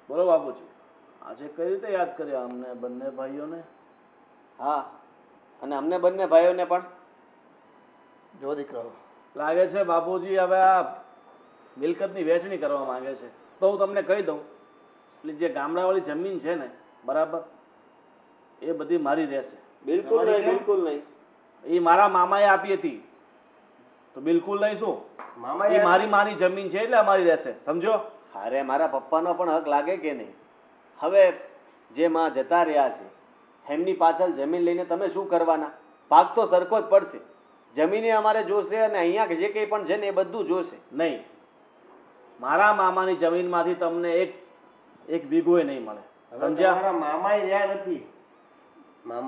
બોલો બાપુજી, આજે કઈ રીતે યાદ કર્યા અમને બંને ભાઈઓને? હા, અને અમને બંને ભાઈઓને પણ. જો દીકરાઓ, લાગે છે બાપુજી હવે આ મિલકતની વહેંચણી કરવા માંગે છે. તો હું તમને કહી દઉં, એટલે જે ગામડાવાળી જમીન છે ને, બરાબર, એ બધી મારી રહેશે. બિલકુલ નહીં, બિલકુલ નહીં. એ મારા મામાએ આપી હતી. તો બિલકુલ નહીં શું? એ મારી માની જમીન છે એટલે અમારી રહેશે, સમજો? અરે મારા પપ્પાનો પણ હક લાગે કે નહીં? હવે જે માં જતા રહ્યા છે એમની પાછળ જમીન લઈને તમે શું કરવાના? ભાગ તો સરખો જ પડશે. જમીને અમારે જોશે અને અહીંયા જે કંઈ પણ છે ને એ બધું જોશે. નહીં, મારા મામાની જમીનમાંથી તમને એક વીઘોય નહીં મળે, સમજ્યા? મામા રહ્યા નથી.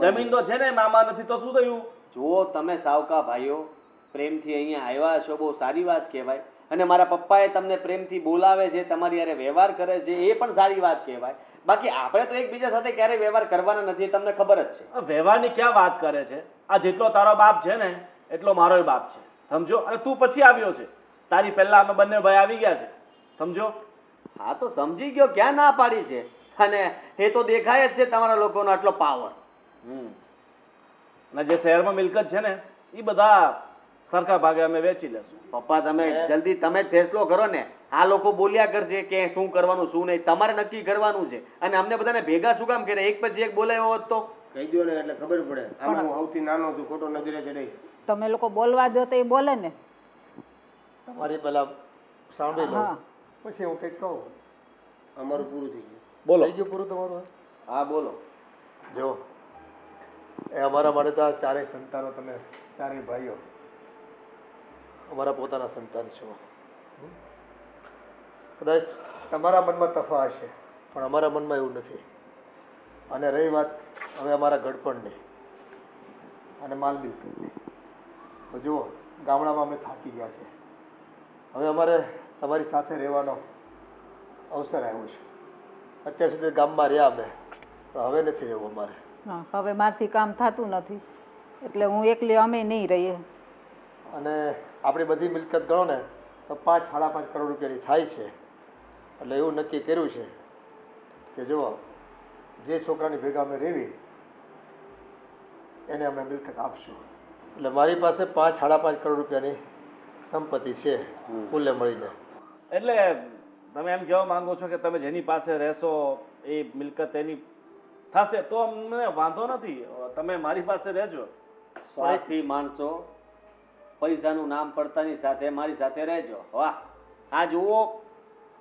જમીન તો છે ને, મામા નથી તો શું થયું? જુઓ, તમે સાવકા ભાઈઓ પ્રેમથી અહીંયા આવ્યા છો, બહુ સારી વાત કહેવાય. અને મારા પપ્પાએ તમને પ્રેમથી બોલાવે છે, તમારી હારે વ્યવહાર કરે છે, એ પણ સારી વાત કહેવાય. બાકી આપણે તો એકબીજા સાથે ક્યારેય વ્યવહાર કરવાના નથી, તમને ખબર જ છે. વ્યવહારની ક્યાં વાત કરે છે? આ જેટલો તારો બાપ છે ને એટલો મારો બાપ છે, સમજો? અને તું પછી આવ્યો છે, તારી પહેલા અમે બંને ભાઈ આવી ગયા છે, સમજો? હા તો સમજી ગયો, ક્યાં ના પાડી છે. અને એ તો દેખાય જ છે તમારા લોકોનો આટલો પાવર. અને જે શહેરમાં મિલકત છે ને એ બધા સરખા ભાગે અમે વેચી લેશું. પપ્પા તમે જલ્દી તમે જ ફેસલો કરો ને. આ લોકો બોલ્યા કરશે કે શું કરવાનું શું નહીં, તમારે નક્કી કરવાનું છે. અને અમને બધાને ભેગા શું કામ કરે? એક પછી એક બોલાવ્યો હોત તો કહી દો ને એટલે ખબર પડે. આમાં હું સૌથી નાનો છું, ખોટો નજરે ચડે. તમે લોકો બોલવા દો તો એ બોલે ને. તમારી પેલા સાંભળી લો, પછી હું કંઈક કહું. અમારું પૂરું થઈ ગયું. બોલો. થઈ ગયું પૂરું તમારું? હા બોલો. જો, એ અમારા માટે તો આ ચારેય સંતાનો, તમે ચારેય ભાઈઓ અમારા પોતાના સંતાન છો. કદાચ તમારા મનમાં તફા હશે, પણ અમારા મનમાં એવું નથી. અને રહી વાત હવે અમારા ગડપણની અને માલબિલકતની, તો જુઓ, ગામડામાં અમે થાકી ગયા છે. હવે અમારે તમારી સાથે રહેવાનો અવસર આવ્યો છે. અત્યાર સુધી ગામમાં રહ્યા અમે, પણ હવે નથી રહેવું અમારે. હા, હવે મારથી કામ થતું નથી એટલે હું એકલી અમે નહીં રહીએ. અને આપણી બધી મિલકત ગણો ને તો 5-5.5 કરોડ રૂપિયાની થાય છે. એટલે એવું નક્કી કર્યું છે કે જુઓ, જે છોકરાની ભેગા અમે રહેવી એને અમે મિલકત આપશું. એટલે મારી પાસે 5-5.5 કરોડ રૂપિયાની સંપત્તિ છે કુલે મળીને. એટલે તમે એમ કહેવા માંગો છો કે તમે જેની પાસે રહેશો એ મિલકત એની થશે તો અમને વાંધો નથી, તમે મારી પાસે રહેજો. સ્વાર્થી માણસો પૈસાનું નામ પડતાની સાથે મારી સાથે રહેજો. વાહ, આ જુઓ,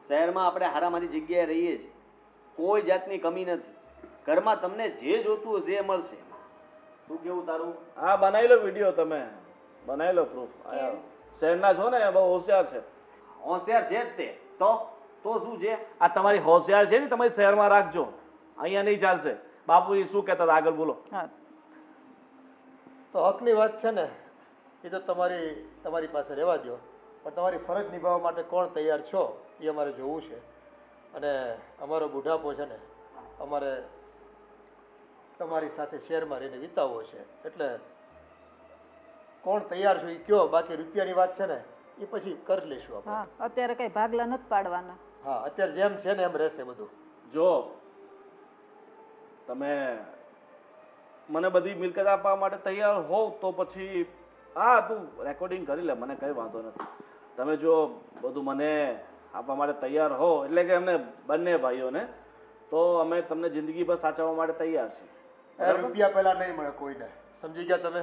શહેરમાં આપણે હારામારી જગ્યાએ રહીએ છીએ, કોઈ જાતની કમી નથી. ઘરમાં તમને જે જોતું હશે એ મળશે. શું કેવું તારું? હા, બનાવી લો વિડીયો, તમે બનાવી લો પ્રૂફ. શહેરના છો ને, બહુ હોશિયાર છે. હોશિયાર છે જ તે. તો શું છે? આ તમારી હોશિયાર છે ને, તમારી શહેરમાં રાખજો, અહીંયા નહીં ચાલશે. બાપુજી શું કહેતા હતા આગળ બોલો. હા, તો હકની વાત છે ને, એ તો તમારી પાસે રહેવા દો, પણ તમારી ફરજ નિભાવવા માટે કોણ તૈયાર છો એ અમારે જોવું છે. અને અમારો બુઢાપો છે ને અમારે તમારી સાથે શહેરમાં રહીને વિતાવવો છે. એટલે કોણ તૈયાર છો એ કયો, બાકી રૂપિયાની વાત છે ને એ પછી કરી લઈશું આપણે. હા, અત્યારે કઈ ભાગલા નથી પાડવાના. હા, અત્યારે જેમ છે ને એમ રહેશે બધું. જો તમે મને બધી મિલકત આપવા માટે તૈયાર હોવ તો પછી હા, તું રેકોર્ડિંગ કરી લે, મને કંઈ વાંધો નથી. તમે જો બધું મને આપવા માટે તૈયાર હો, એટલે કે અમને બંને ભાઈઓને, તો અમે તમને જિંદગીભર સાચવવા માટે તૈયાર છીએ. રૂપિયા પહેલા નહીં મળે કોઈને, સમજી ગયા તમે?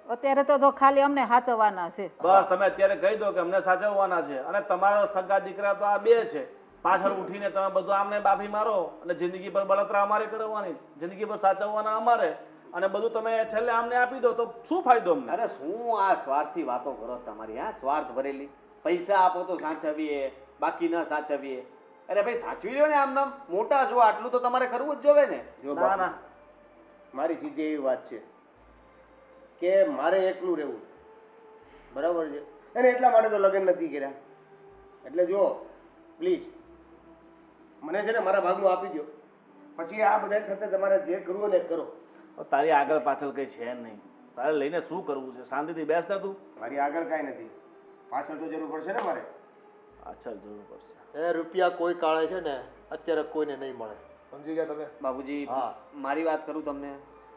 અત્યારે તો જો ખાલી અમને સાચવવાના છે. બસ તમે અત્યારે કહી દો કે અમને સાચવવાના છે. અને તમારા સગા દીકરા તો આ બે છે, પાછળ ઉઠીને તમે બધું આમને બાફી મારો અને જિંદગી પર બળતરા અમારે કરવાની, જિંદગી પર સાચવવાના અમારે, અને બધું તમે છેલ્લે આમને આપી દો તો શું ફાયદો અમને? અરે શું આ સ્વાર્થથી વાતો કરો તમારી? હા, સ્વાર્થ ભરેલી. પૈસા આપો તો સાચવીએ, બાકી ન સાચવીએ. અરે ભાઈ, સાચવી લો ને. આમ નામ મોટા છો, આટલું તો તમારે કરવું જ જોવે ને. ના ના, મારી સીધી એવી વાત છે કે મારે એકલું રહેવું, બરાબર છે? અને એટલા માટે તો લગ્ન નથી કર્યા. એટલે જો પ્લીઝ મને છે ને મારા ભાગનું આપી દો, પછી આ બધા સાથે તમારે જે કરવું ને કરો. તારી આગળ પાછળ કઈ છે નહીં, તારે લઈને શું કરવું છે? શાંતિથી બેસ ને તું. મારી આગળ કાંઈ નથી, પાછળ તો જરૂર પડશે ને મારે. અચ્છા જરૂર પડશે. એ રૂપિયા કોઈ કાળે છે ને અત્યારે કોઈને નહીં મળે, સમજી ગયા તમે? બાપુજી હા. મારી વાત કરું તમને,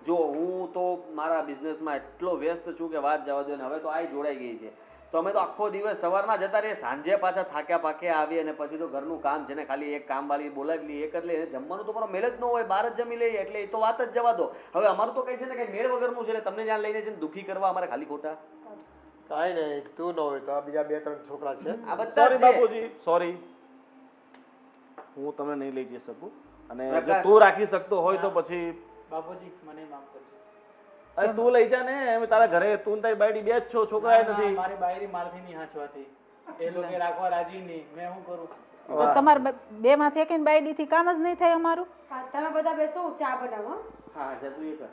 જો હું તો મારા બિઝનેસમાં એટલો વ્યસ્ત છું કે વાત જવા દો ને. હવે તો આ જોડાઈ ગઈ છે તો અમે તો આખો દિવસ સવારના જતા રહીએ, સાંજે પાછા થાક્યા પાક્યા આવીએ અને પછી તો ઘરનું કામ છે ને ખાલી એક કામવાળી બોલાવી લઈએ, એ કરી લઈએ. જમવાનું તો મારો મેળ જ ન હોય, બહાર જ જમી લઈએ, એટલે એ તો વાત જ જવા દો. હવે અમારું તો કઈ છે ને કઈ મેળ વગરનું છે, એટલે તમને જ્યાં લઈને જઈને દુઃખી કરવા અમારે ખાલી ખોટા કાંઈ નહીં, તું ન હોય તો આ બીજા 2-3 છોકરા છે. આ બધા સોરી જ છે. બાપુજી, સોરી, હું તમને નહીં લઈ જઈ શકું. અને જો પ્રકાશ. તું રાખી શકતો હોય તો પછી બાપુજી મને માફ કરજો. અરે તું લઈ જા ને, એમ તારા ઘરે તું ને તારી બાયડી બે જ છો, છોકરા એ ના, નથી. મારી બાયરી મારથી નહીં હાંચવાતી. એ લોકો રાખવા રાજી નહીં, મેં શું કરું? તો તમારે બે માંથી એકને બાયડી થી કામ જ નહીં થાય અમારું. હા, તમે બધા બેસો, હું ચા બનાવો. હા જતું એ કર.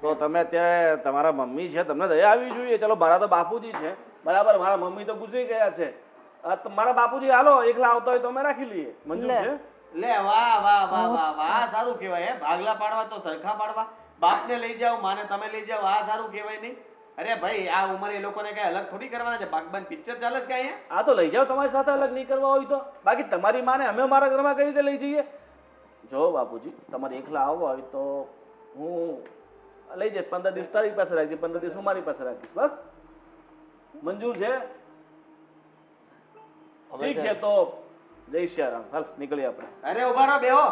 તો તમે અત્યારે તમારા મમ્મી છે, તમને દયા આવી જોઈએ. ચલો મારા તો બાપુજી છે, બરાબર, મારા મમ્મી તો ગુજરી ગયા છે. મારા બાપુજી હાલો એકલા આવતા હોય તો અમે રાખી લઈએ, મંજૂર લે. છે? લે વાહ વાહ વાહ વાહ વાહ, સારું કહેવાય હે. ભાગલા પાડવા તો સરખા પાડવા. બાપને લઈ જાઓ, માને તમે લઈ જાઓ, આ સારું કહેવાય નહીં? અરે ભાઈ આ ઉંમરે એ લોકોને કઈ અલગ થોડી કરવાના છે. બાગબાન પિક્ચર ચાલે છે કઈ? આ તો લઈ જાઓ, તમારી સાથે અલગ નહીં કરવા હોય તો. બાકી તમારી માને અમે અમારા ઘરમાં કઈ રીતે લઈ જઈએ? જો બાપુજી, તમારે એકલા આવવા હોય તો હું લઈ જઈશ. 15 દિવસ તારી પાસે રાખજે, 15 દિવસ હું મારી પાસે રાખીશ, બસ. મંજૂર છે? હવે ઠીક છે, તો જય શ્યારામ. હાલ નીકળીએ આપણે. અરે ઉભા રહો બેહો.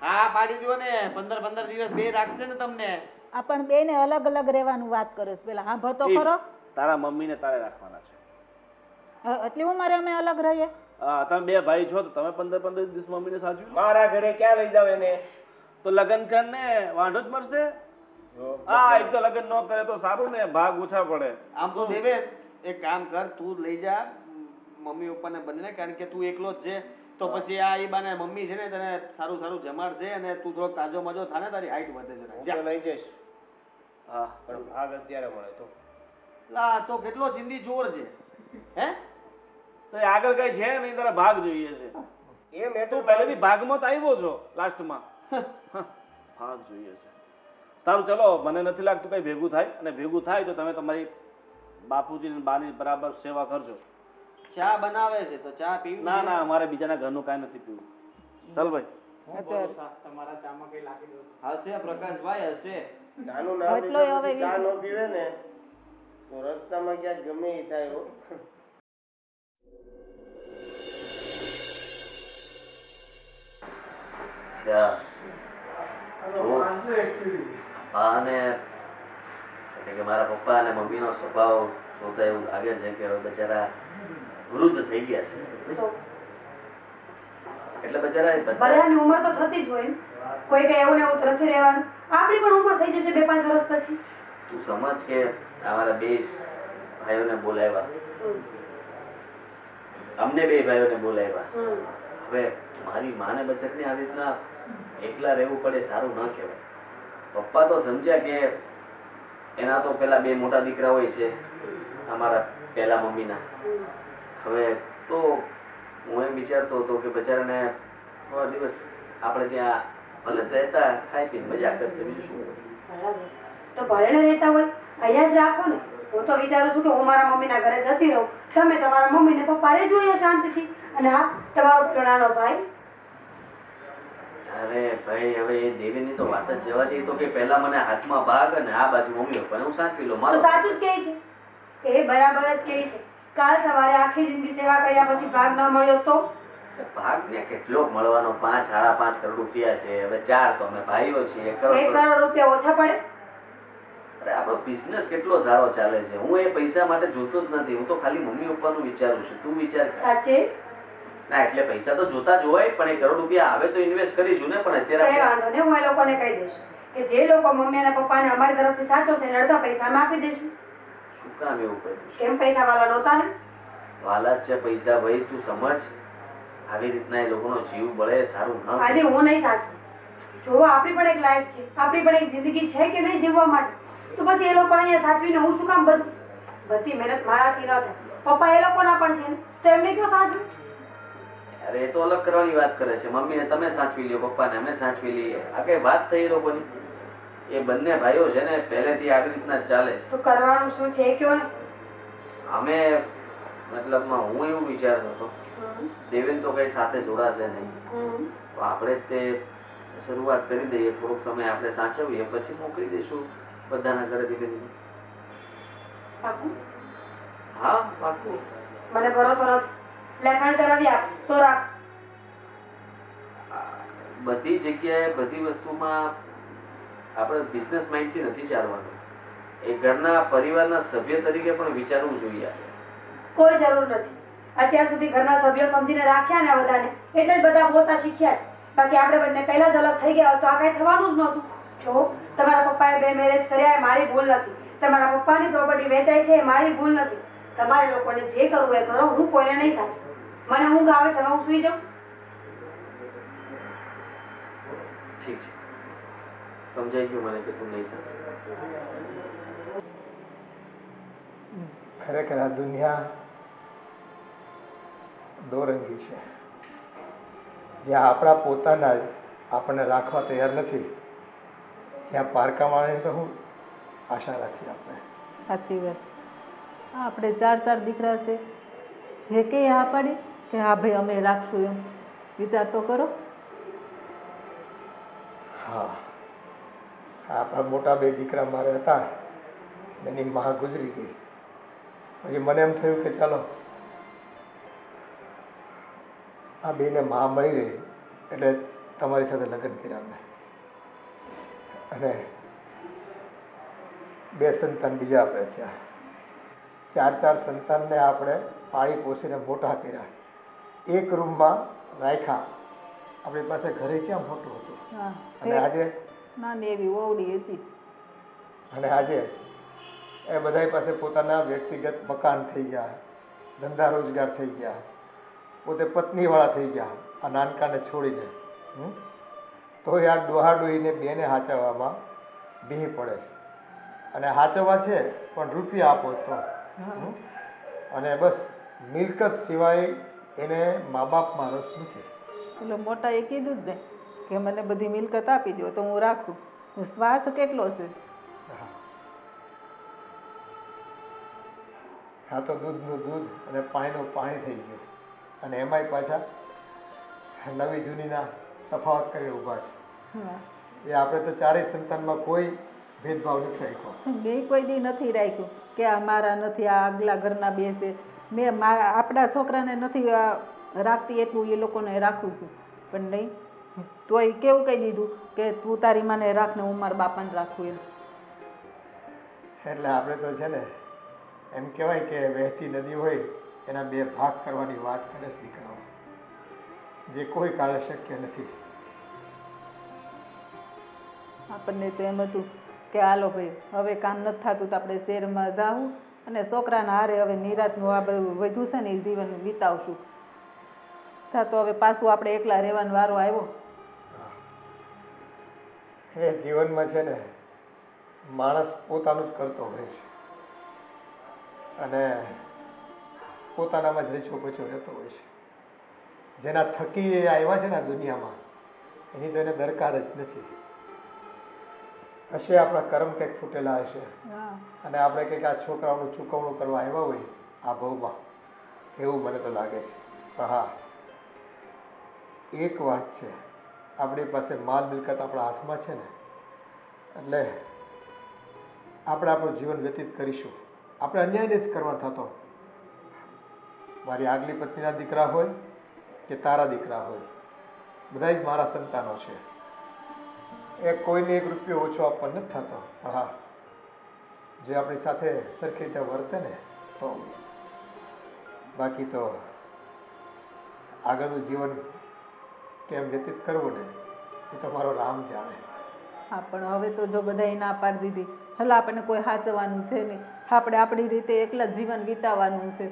હા પાડી દો ને, 15 દિવસ બે રાખશે ને તમને. આ પણ બે ને અલગ અલગ રહેવાનું વાત કરે છે. પેલા સાંભળતો ખરો. તારા મમ્મીને તારે રાખવાના છે. એટલી ઉંમરે અમે અલગ રહીએ. હા, તમે બે ભાઈ છો તો તમે 15 દિવસ મમ્મીને સાચવી લો. મારા ઘરે ક્યાં લઈ જાવ એને? તો લગ્ન કરને વાંધો જ મળશે. હા, એક તો લગ્ન ન કરે તો સારું ને, ભાગ ઓછા પડે. આમ તો દેવે એક કામ કર, તું લઈ જા મમ્મી પપ્પાને બંને, કારણ કે તું એકલો જ છે. તો પછી આ એ બાને મમ્મી છે ને તને સારું સારું જમાડશે અને તું થોડોક તાજો મજો થાય ને, તારી હાઈટ વધે જરા. જા. લઈ જઈશ, હા, પણ ભાગ અત્યારે મળે તો. લા તો કેટલો ચિંદી જોર છે હે? તો એ આગળ કઈ છે નહીં, તારા ભાગ જોઈએ છે. એ મેં તું પહેલેથી ભાગમાં તો આવ્યો છો લાસ્ટમાં. ભાગ જોઈએ છે. સારું ચલો, મને નથી લાગતું કઈ ભેગું થાય, અને ભેગું થાય તો તમે તમારી બાપુજી ને બાની બરાબર સેવા કરજો. ચા બનાવે છે તો ચા પીવી ના છે? ના, અમારે બીજાના ઘરનું કાંઈ નથી પીવું. ચાલ ભાઈ. હું ભરોસા તમારા ચામાં કઈ લાગી દઉં. હશે પ્રકાશભાઈ હશે. ચાનું નામ એટલો લીધા હવે પછી ચા ન પીવે ને તો રસ્તામાં ક્યાંક ગમે એ થાય હો. અને એટલે કે મારા પપ્પા અને મમ્મીનો સ્વભાવ જોતા એવું લાગે છે કે હવે બચારા વૃદ્ધ થઈ ગયા છે. તો એટલે બચારા બધા બધાની ઉંમર તો થતી જ હોય ને. કોઈ કઈ એવું ને એવું તો નથી રહેવાનું. આપણી પણ ઉંમર થઈ જશે 2-5 વર્ષ પછી. તું સમજ કે અમારા બે ભાઈઓને બોલાવ્યા, અમને બે ભાઈઓને બોલાવ્યા. હવે મારી માને બચતને આવી રીતના એકલા રહેવું પડે, સારું ન કહેવાય. પપ્પા તો સમજ્યા કે એના તો પેલા બે મોટા દીકરા હોય છે અમારા પહેલા મમ્મીના. હવે તો હું એમ વિચારતો હતો કે બચારાને થોડા દિવસ આપણે ત્યાં ભલે રહેતા ખાઈ પીને મજા કરશે, બીજું શું હોય. બરાબર. તો ભરેને રહેતા હોય અહીંયા જ રાખો ને. હું તો વિચારું છું કે હું મારા મમ્મીના ઘરે જતી રહું, તમે તમારા મમ્મી ને પપ્પા રહેજો અહીંયા શાંતિથી. અને હા, તમારો પેલો નાનો ભાઈ. અરે ભાઈ હવે એ દેવીની તો વાત જ જવા દઈએ. તો કે પહેલા મને હાથમાં ભાગ અને આ બાજુ મમ્મી પપ્પાને હું સાચવી લઉં. તો મારો સાચું જ કહે છે, એ બરાબર જ કહે છે. કાલ સવારે આખી જિંદગી સેવા કર્યા પછી ભાગ ન મળ્યો તો? ભાગ ને કેટલો મળવાનો? 5-5.5 કરોડ રૂપિયા છે. હવે 4 તો અમે ભાઈઓ છીએ. 1 1 કરોડ. કરોડ રૂપિયા ઓછા પડે? અરે આપણો બિઝનેસ કેટલો સારો ચાલે છે. હું એ પૈસા માટે જોતો જ નથી. હું તો ખાલી મમ્મી પપ્પાનું વિચારું છું. તું વિચાર કર. સાચે? ના એટલે પૈસા તો જોતા જ હોય, પણ 1 કરોડ રૂપિયા આવે તો ઇન્વેસ્ટ કરીશું ને. પણ કઈ અત્યારે વાંધો નહીં, હું એ લોકોને કહી દઈશ કે જે લોકો મમ્મી અને પપ્પાને અમારી તરફથી સાચવશે એને અડધા પૈસા અમે આપી દઈશું. શું કામ એવું કર્યું છે? કેમ, પૈસા વાળા નહોતા ને? વાલા જ છે પૈસા. ભાઈ તું સમજ, આવી રીતના એ લોકોનો જીવ બળે, સારું ન કહેવાય. આદિ, હું નહીં સાચું. જો આપણી પણ એક લાઈફ છે, આપણી પણ એક જિંદગી છે કે નહીં જીવવા માટે. તો પછી એ લોકોને અહીંયા સાચવીને હું શું કામ બધું? બધી મહેનત મારાથી ન થાય, પપ્પા એ લોકોના પણ છે ને, તો એમને કયો સાચવું? અરે એ તો અલગ કરવાની વાત કરે છે. મમ્મીને તમે સાચવી લ્યો, પપ્પાને અમે સાચવી લઈએ. આ કઈ વાત થઈ એ લોકોની? એ બંને ભાઈઓ છે ને પહેલેથી આવી રીતના જ ચાલે છે. તો કરવાનું શું છે એ કયો ને. અમે મતલબમાં હું એવું વિચારતો હતો, દેવેન તો કઈ સાથે જોડાશે નહીં, તો આપણે જ તે શરૂઆત કરી દઈએ, થોડોક સમય આપણે સાચવીએ, પછી મોકલી દઈશું બધાના ઘરે ધીમે ધીમે. પાકું? હા પાકું. મને ભરોસો નથી. લેખાણ કરાવી આપ તો રાખ. બધી જગ્યાએ બધી વસ્તુમાં આપણે બિઝનેસ માઇન્ડથી નથી ચાલવાનું. એ ઘરના પરિવારના સભ્ય તરીકે પણ વિચારવું જોઈએ. કોઈ જરૂર નથી. અત્યાર સુધી ઘરના સભ્યો સમજીને રાખ્યા ને આ બધાને, એટલે જ બધા બોલતા શીખ્યા છે. બાકી આપણે બંને પહેલા જ અલગ થઈ ગયા હોત તો આ કાંઈ થવાનું જ નહોતું. જો તમારા પપ્પાએ 2 મેરેજ કર્યા એ મારી ભૂલ નથી. તમારા પપ્પાની પ્રોપર્ટી વેચાય છે એ મારી ભૂલ નથી. તમારે લોકોને જે કરવું એ કરો, હું કોઈને નહીં સાચું. મને ઊંઘ આવે છે, હવે હું સૂઈ જાઉં. ઠીક છે, સમજાઈ ગયું મને કે તું નહીં સમજ. ખરેખર આ દુનિયા દોરંગી છે. જ્યાં આપણા પોતાના જ આપણને રાખવા તૈયાર નથી, ત્યાં પારકા માણસની તો હું આશા રાખી આપણે. સાચી વાત. આપણે 4 દીકરા છે, એ કે હા પાડી કે હા ભાઈ અમે રાખશું એમ વિચાર તો કરો. હા, આપણા મોટા 2 દીકરા મારે હતા, એની મા ગુજરી ગઈ. પછી મને એમ થયું કે ચાલો આ 2ને મા મળી રહી એટલે તમારી સાથે લગ્ન કર્યા મેં, અને 2 સંતાન બીજા આપણે થયા. 4 સંતાનને આપણે પાળી પોષીને મોટા કર્યા, એક રૂમમાં રાખ્યા. આપણી પાસે ઘરે ક્યાં મોટું હતું. હા, અને આજે નાની એવી ઓવડી હતી. અને આજે એ બધા પાસે પોતાના વ્યક્તિગત મકાન થઈ ગયા, ધંધા રોજગાર થઈ ગયા, પોતે પત્નીવાળા થઈ ગયા આ નાનકાને છોડીને. તો આ ડોહાડોહીને 2ને હાચવવામાં બી પડે છે. અને હાચવવા છે પણ રૂપિયા આપો તો. અને બસ મિલકત સિવાય એને મા બાપમાં રસ નથી. એટલે મોટા એ કીધું જ ને કે મને બધી મિલકત આપી દો તો હું રાખું. સ્વાર્થ કેટલો છે. હા, તો દૂધનું દૂધ અને પાણીનું પાણી થઈ ગયું. અને એમાંય પાછા નવી જૂનીના તફાવત કરીને ઊભા છે. એ આપણે તો 4 સંતાનમાં કોઈ ભેદભાવ નથી રાખ્યો. મેં કોઈ દી નથી રાખ્યું કે આ મારા નથી, આ આગલા ઘરના 2 છે. મેં આપણા છોકરાને નથી રાખતી એટલું એ લોકોને રાખું છું. પણ નહીં, તોય કેવું કહી દીધું કે તું તારી માને રાખ ને હું મારા બાપાને રાખું એમ. એટલે આપણે તો છે ને એમ કહેવાય કે વહેતી નદી હોય એના 2 ભાગ કરવાની વાત કરે છે દીકરાઓ, જે કોઈ કાળે શક્ય નથી. આપણને તો એમ હતું કે હાલો ભાઈ હવે કામ નથી થતું તો આપણે શહેરમાં જાવું અને છોકરાના હારે હવે નિરાતનું આ બધું વધ્યું છે ને એ જીવન વિતાવશું. તો હવે પાછું આપણે એકલા રહેવાનો વારો આવ્યો. એ જીવનમાં છે ને માણસ પોતાનું જ કરતો હોય છે અને પોતાનામાં જ રીછો પછો રહેતો હોય છે. જેના થકી એ આવ્યા છે ને આ દુનિયામાં એની તો એને દરકાર જ નથી. હશે આપણા કર્મ કંઈક ફૂટેલા હશે અને આપણે કંઈક આ છોકરાઓનું ચૂકવણું કરવા આવ્યા હોય આ ભવમાં, એવું મને તો લાગે છે. પણ હા, એક વાત છે, આપણી પાસે માલ મિલકત આપણા હાથમાં છે ને એટલે આપણે આપણું જીવન વ્યતીત કરીશું. આપણે અન્યાય નથી કરવા થતો. મારી આગલી પત્નીના દીકરા હોય કે તારા દીકરા હોય, બધા જ મારા સંતાનો છે. એ કોઈને 1 રૂપિયો ઓછો આપવા નથી થતો. પણ હા, જે આપણી સાથે સરખી રીતે વર્તે ને તો, બાકી તો આગળનું જીવન કેમ વ્યતીત કરવું ને એ તો મારો રામ જાણે. હા, પણ હવે તો જો બધાએ ના પાડી દીધી, હલા આપણને કોઈ સાચવવાનું છે નહીં, આપણે આપણી રીતે એકલા જીવન વિતાવવાનું છે.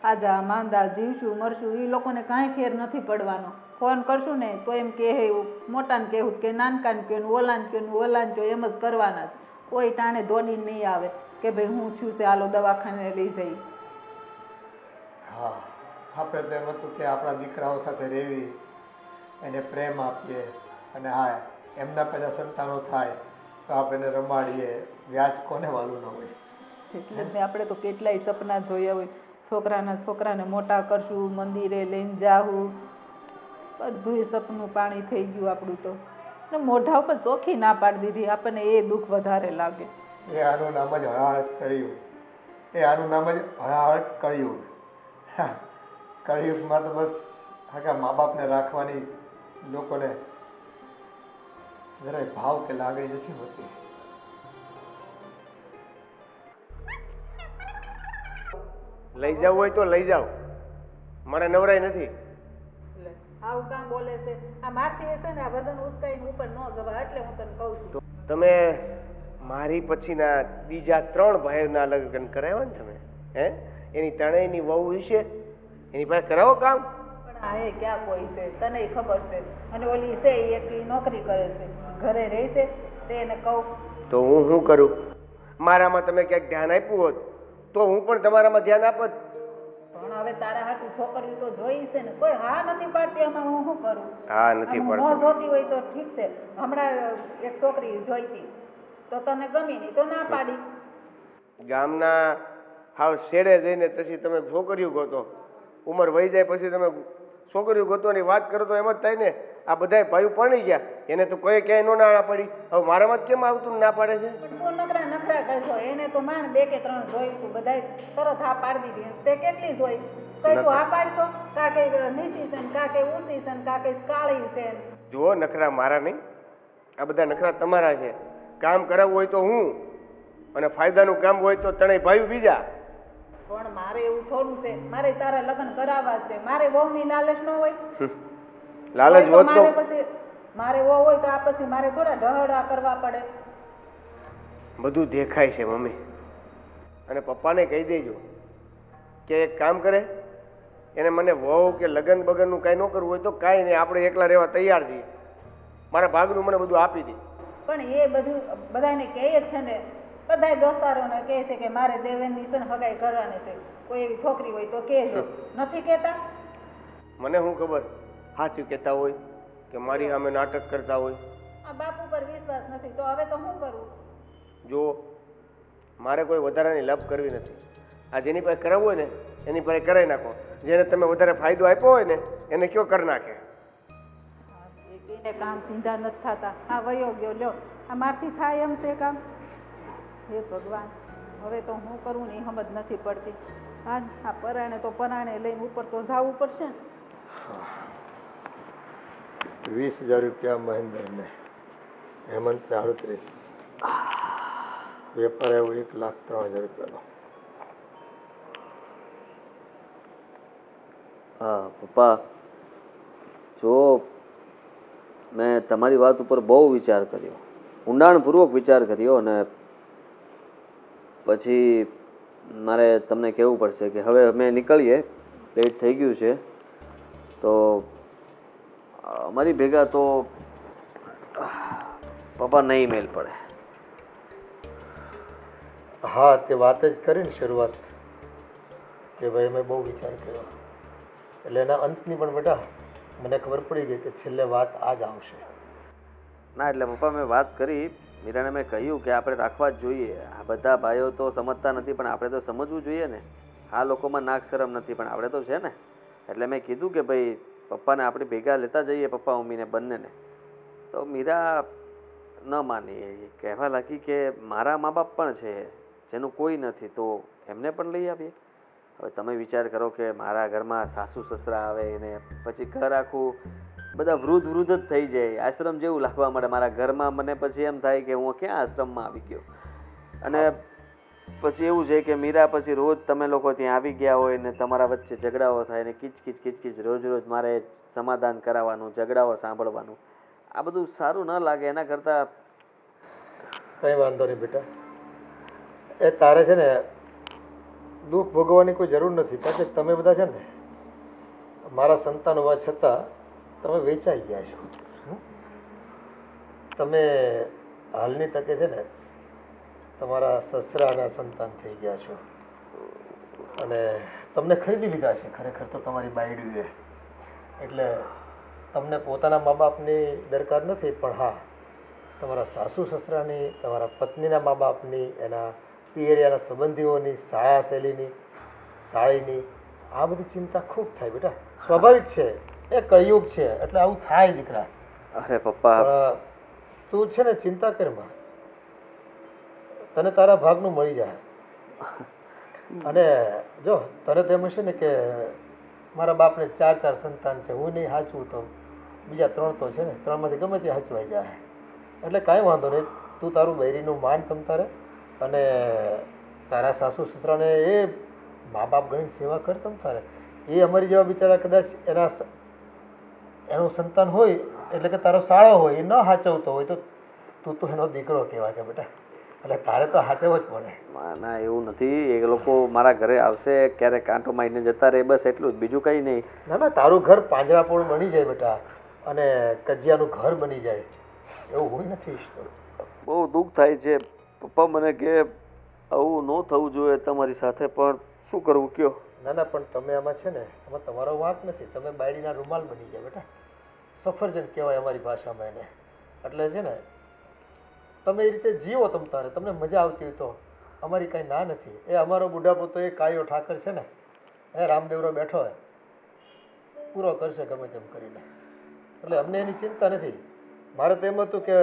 આજા માંદા જીવશું મરશું એ લોકોને કાંઈ ફેર નથી પડવાનો. ફોન કરશું ને તો એમ કહે મોટાને કહેવું કે નાનકાને કહો ને ઓલાને કહો ને ઓલાને કહો, એમ જ કરવાના છે. કોઈ ટાણે દોડીને નહીં આવે કે ભાઈ હું થયું છે હાલો દવાખાને લઈ જઈ. હા, આપણે તો એમ હતું કે આપણા દીકરાઓ સાથે રહેવી, એને પ્રેમ આપીએ અને હા એમના પેલા સંતાનો થાય તો આપણે એને રમાડીએ. વ્યાજ કોને વાલું ન હોય. એટલે આપણે તો કેટલાય સપના જોયા હોય છોકરાને મોટા કરશું, મંદિરે લઈને જાવું, બધુંય સપનું પાણી થઈ ગયું આપણું તો. ને મોઢા ઉપર ચોખ્ખી ના પાડી દીધી, આપણને એ દુઃખ વધારે લાગે. એ આનું નામ જ હળાહળ કળિયુગ. એ આનું નામ જ હળાહળ કળિયુગ. હા, કળિયુગમાં તો બસ આખા મા બાપને રાખવાની લોકોને જરાય ભાવ કે લાગણી નથી હોતી. લઈ જવું હોય તો લઈ જાઓ, મને નવરાઈ નથી. એટલે આવું કામ બોલે છે? આ મારથી હશે ને આ વજન ઉચકાઈને ઉપર ન જવાય, એટલે હું તને કહું છું. તમે મારી પછીના બીજા 3 ભાઈઓના લગ્ન કરાવ્યા ને તમે, હે? એની ત્રણેયની વહુ હશે, એની પાસે કરાવો કામ. પણ આ એ ક્યાં કોઈ છે, તને ખબર છે. અને ઓલી છે એ એકલી નોકરી કરે છે, ઘરે રહે છે, તે એને કહું તો હું શું કરું? મારામાં તમે ક્યાંક ધ્યાન આપ્યું હોત તો હું પણ તમારામાં ધ્યાન આપત. પણ હવે તારા હાટુ છોકરીઓ તો જોઈ છે ને, કોઈ હા નથી પાડતી, એમાં હું શું કરું? હા, નથી આમ પડતું. ન જોતી હોય તો ઠીક છે. હમણાં એક છોકરી જોઈતી તો તને ગમી નહીં તો ના પાડી. ગામના હાવ શેડે જઈને પછી તમે છોકરીઓ ગોતો, ઉંમર વહી જાય પછી તમે છોકરીઓ ગોતવાની વાત કરો તો એમ જ થાય ને. આ બધાય ભાઈઓ પરણી ગયા, એને તો કોઈ ક્યાંય ન ના પાડી. હવે મારામાં જ કેમ આવતું ના પાડે છે? પણ તું નખરા કરશો, એને તો માંડ 2 કે 3 જોયું તું, બધાય તરત હા પાડી દીધી. તે કેટલી જોઈ? કઈ તું હા પાડશો? કા કે નીચી છે ને, કા કે ઊંચી છે ને, કા કે કાળી છે ને. જુઓ, નખરા મારા નહીં, આ બધા નખરા તમારા છે. કામ કરાવવું હોય તો હું, અને ફાયદાનું કામ હોય તો ત્રણેય ભાઈઓ બીજા. પણ મારે એવું થોડું છે, મારે તારા લગ્ન કરાવવા છે. મારે વહુની લાલચ ન હોય? લાલચ હોય હોત તો તો મારે પછી મારે વહુ હોય તો આ પછી મારે થોડા ઢહડા કરવા પડે. બધું દેખાય છે મમ્મી, અને પપ્પાને કહી દેજો કે એક કામ કરે, એને મને વહુ કે લગ્ન બગનનું કાંઈ ન કરવું હોય તો કાંઈ નહીં, આપણે એકલા રહેવા તૈયાર છીએ. મારા ભાગનું મને બધું આપી દે. પણ એ બધું બધાને કહે જ છે ને, બધાય દોસ્તારોને કહે છે કે મારે દેવેનની છે ને હગાઈ કરવાની છે. કોઈ એવી છોકરી હોય તો કહેજો. નથી કહેતા? મને શું ખબર સાચું કહેતા હોય કે મારી સામે નાટક કરતા હોય. આ બાપ ઉપર વિશ્વાસ નથી તો હવે તો શું કરવું? જો મારે કોઈ વધારાની લપ કરવી નથી. આ જેની પાસે કરાવવું હોય ને એની પાસે કરાવી નાખો. જેને તમે વધારે ફાયદો આપ્યો હોય ને એને કયો કરી નાખે. એને કામ સીધા નથી થતા. આ વયો ગયો, લ્યો આ મારથી થાય એમ તે કામ? હે ભગવાન, હવે તો હું કરું ને એ સમજ નથી પડતી. આ પરાણે તો પરાણે લઈને ઉપર તો જવું પડશે ને. 20,000 રૂપિયા મહેન્દ્રને, હેમંતને 38, વેપાર આવ્યો 1,03,000 રૂપિયાનો. હા પપ્પા, જો મેં તમારી વાત ઉપર બહુ વિચાર કર્યો, ઊંડાણપૂર્વક વિચાર કર્યો, અને પછી મારે તમને કહેવું પડશે કે હવે અમે નીકળીએ, લેટ થઈ ગયું છે. તો અમારી ભેગા તો પપ્પા નહીં મેલ પડે. હા, તે વાત જ કરીને શરૂઆત કે ભાઈ મેં બહુ વિચાર કર્યો, એટલે એના અંતની પણ બેટા મને ખબર પડી ગઈ કે છેલ્લે વાત આ જ આવશે. ના, એટલે પપ્પા મેં વાત કરી, મીરાને મેં કહ્યું કે આપણે રાખવા જ જોઈએ. આ બધા ભાઈઓ તો સમજતા નથી, પણ આપણે તો સમજવું જોઈએ ને. આ લોકોમાં નાક શરમ નથી, પણ આપણે તો છે ને. એટલે મેં કીધું કે ભાઈ પપ્પાને આપણે ભેગા લેતા જઈએ, પપ્પા મમ્મીને બંનેને. તો મીરા ન માની, કહેવા લાગી કે મારા મા બાપ પણ છે જેનું કોઈ નથી, તો એમને પણ લઈ આવીએ. હવે તમે વિચાર કરો કે મારા ઘરમાં સાસુ સસરા આવે ને પછી ઘર આખું બધા વૃદ્ધ જ થઈ જાય, આશ્રમ જેવું લાગવા મળે મારા ઘરમાં. મને પછી એમ થાય કે હું ક્યાં આશ્રમમાં આવી ગયો. અને પછી એવું છે કે મીરા પછી રોજ તમે લોકો ત્યાં આવી ગયા હોય ને તમારા વચ્ચે ઝઘડાઓ થાય ને કિચકિચ રોજ મારે સમાધાન કરાવવાનું, ઝઘડાઓ સાંભળવાનું. આ બધું સારું ન લાગે. એના કરતાં કંઈ વાંધો નહીં બેટા, એ તારે છે ને દુઃખ ભોગવવાની કોઈ જરૂર નથી. કારણ કે તમે બધા છે ને મારા સંતાન હોવા છતાં તમે વેચાઈ ગયા છો. તમે હાલની તકે છે ને તમારા સસરાના સંતાન થઈ ગયા છો અને તમને ખરીદી લીધા છે ખરેખર તો તમારી બાયડીએ. એટલે તમને પોતાના મા બાપની દરકાર નથી, પણ હા તમારા સાસુ સસરાની, તમારા પત્નીના મા બાપની, એના પિયરિયાના સંબંધીઓની, શાળા શૈલીની, સાળીની આ બધી ચિંતા ખૂબ થાય બેટા, સ્વાભાવિક છે, એ કળિયુગ છે એટલે આવું થાય દીકરા. અરે પપ્પા, પણ તું છે ને ચિંતા કરમાં, તને તારા ભાગનું મળી જાય. અને જો તને તો એમ હશે ને કે મારા બાપને 4 સંતાન છે, હું નહીં સાચવું તો બીજા 3 તો છે ને, 3માંથી ગમે તે હચવાઈ જાય. એટલે કાંઈ વાંધો નહીં, તું તારું બૈરીનું માન તમતારે અને તારા સાસુ સસરાને એ મા બાપ ગણીને સેવા કર તમતારે. એ અમારી જેવા બિચારા કદાચ એનું સંતાન હોય એટલે કે તારો સાળો હોય, એ ન સાચવતો હોય તો તું તો એનો દીકરો કહેવાય કે બેટા, એટલે તારે તો સાચવવો જ પડે. ના એવું નથી, એ લોકો મારા ઘરે આવશે, ક્યારેક કાંટો મારીને જતા રહે, બસ એટલું જ, બીજું કંઈ નહીં. ના ના, તારું ઘર પાંજરાપોળ બની જાય બેટા, અને કજિયાનું ઘર બની જાય, એવું હું નથી ઈચ્છતો. બહુ દુઃખ થાય છે પપ્પા મને કે આવું ન થવું જોઈએ તમારી સાથે, પણ શું કરવું કયો. ના ના, પણ તમે આમાં છે ને, આમાં તમારો વાંક નથી, તમે બાયડીના રૂમાલ બની ગયા બેટા, સફરજન કહેવાય અમારી ભાષામાં એને. એટલે છે ને તમે એ રીતે જીવો તમ તારે, તમને મજા આવતી હોય તો અમારી કાંઈ ના નથી. એ અમારો બુઢાપો તો એ કાયો ઠાકર છે ને, એ રામદેવરો બેઠો હોય, પૂરો કરશે ગમે તેમ કરીને, એટલે અમને એની ચિંતા નથી. મારે તો એમ હતું કે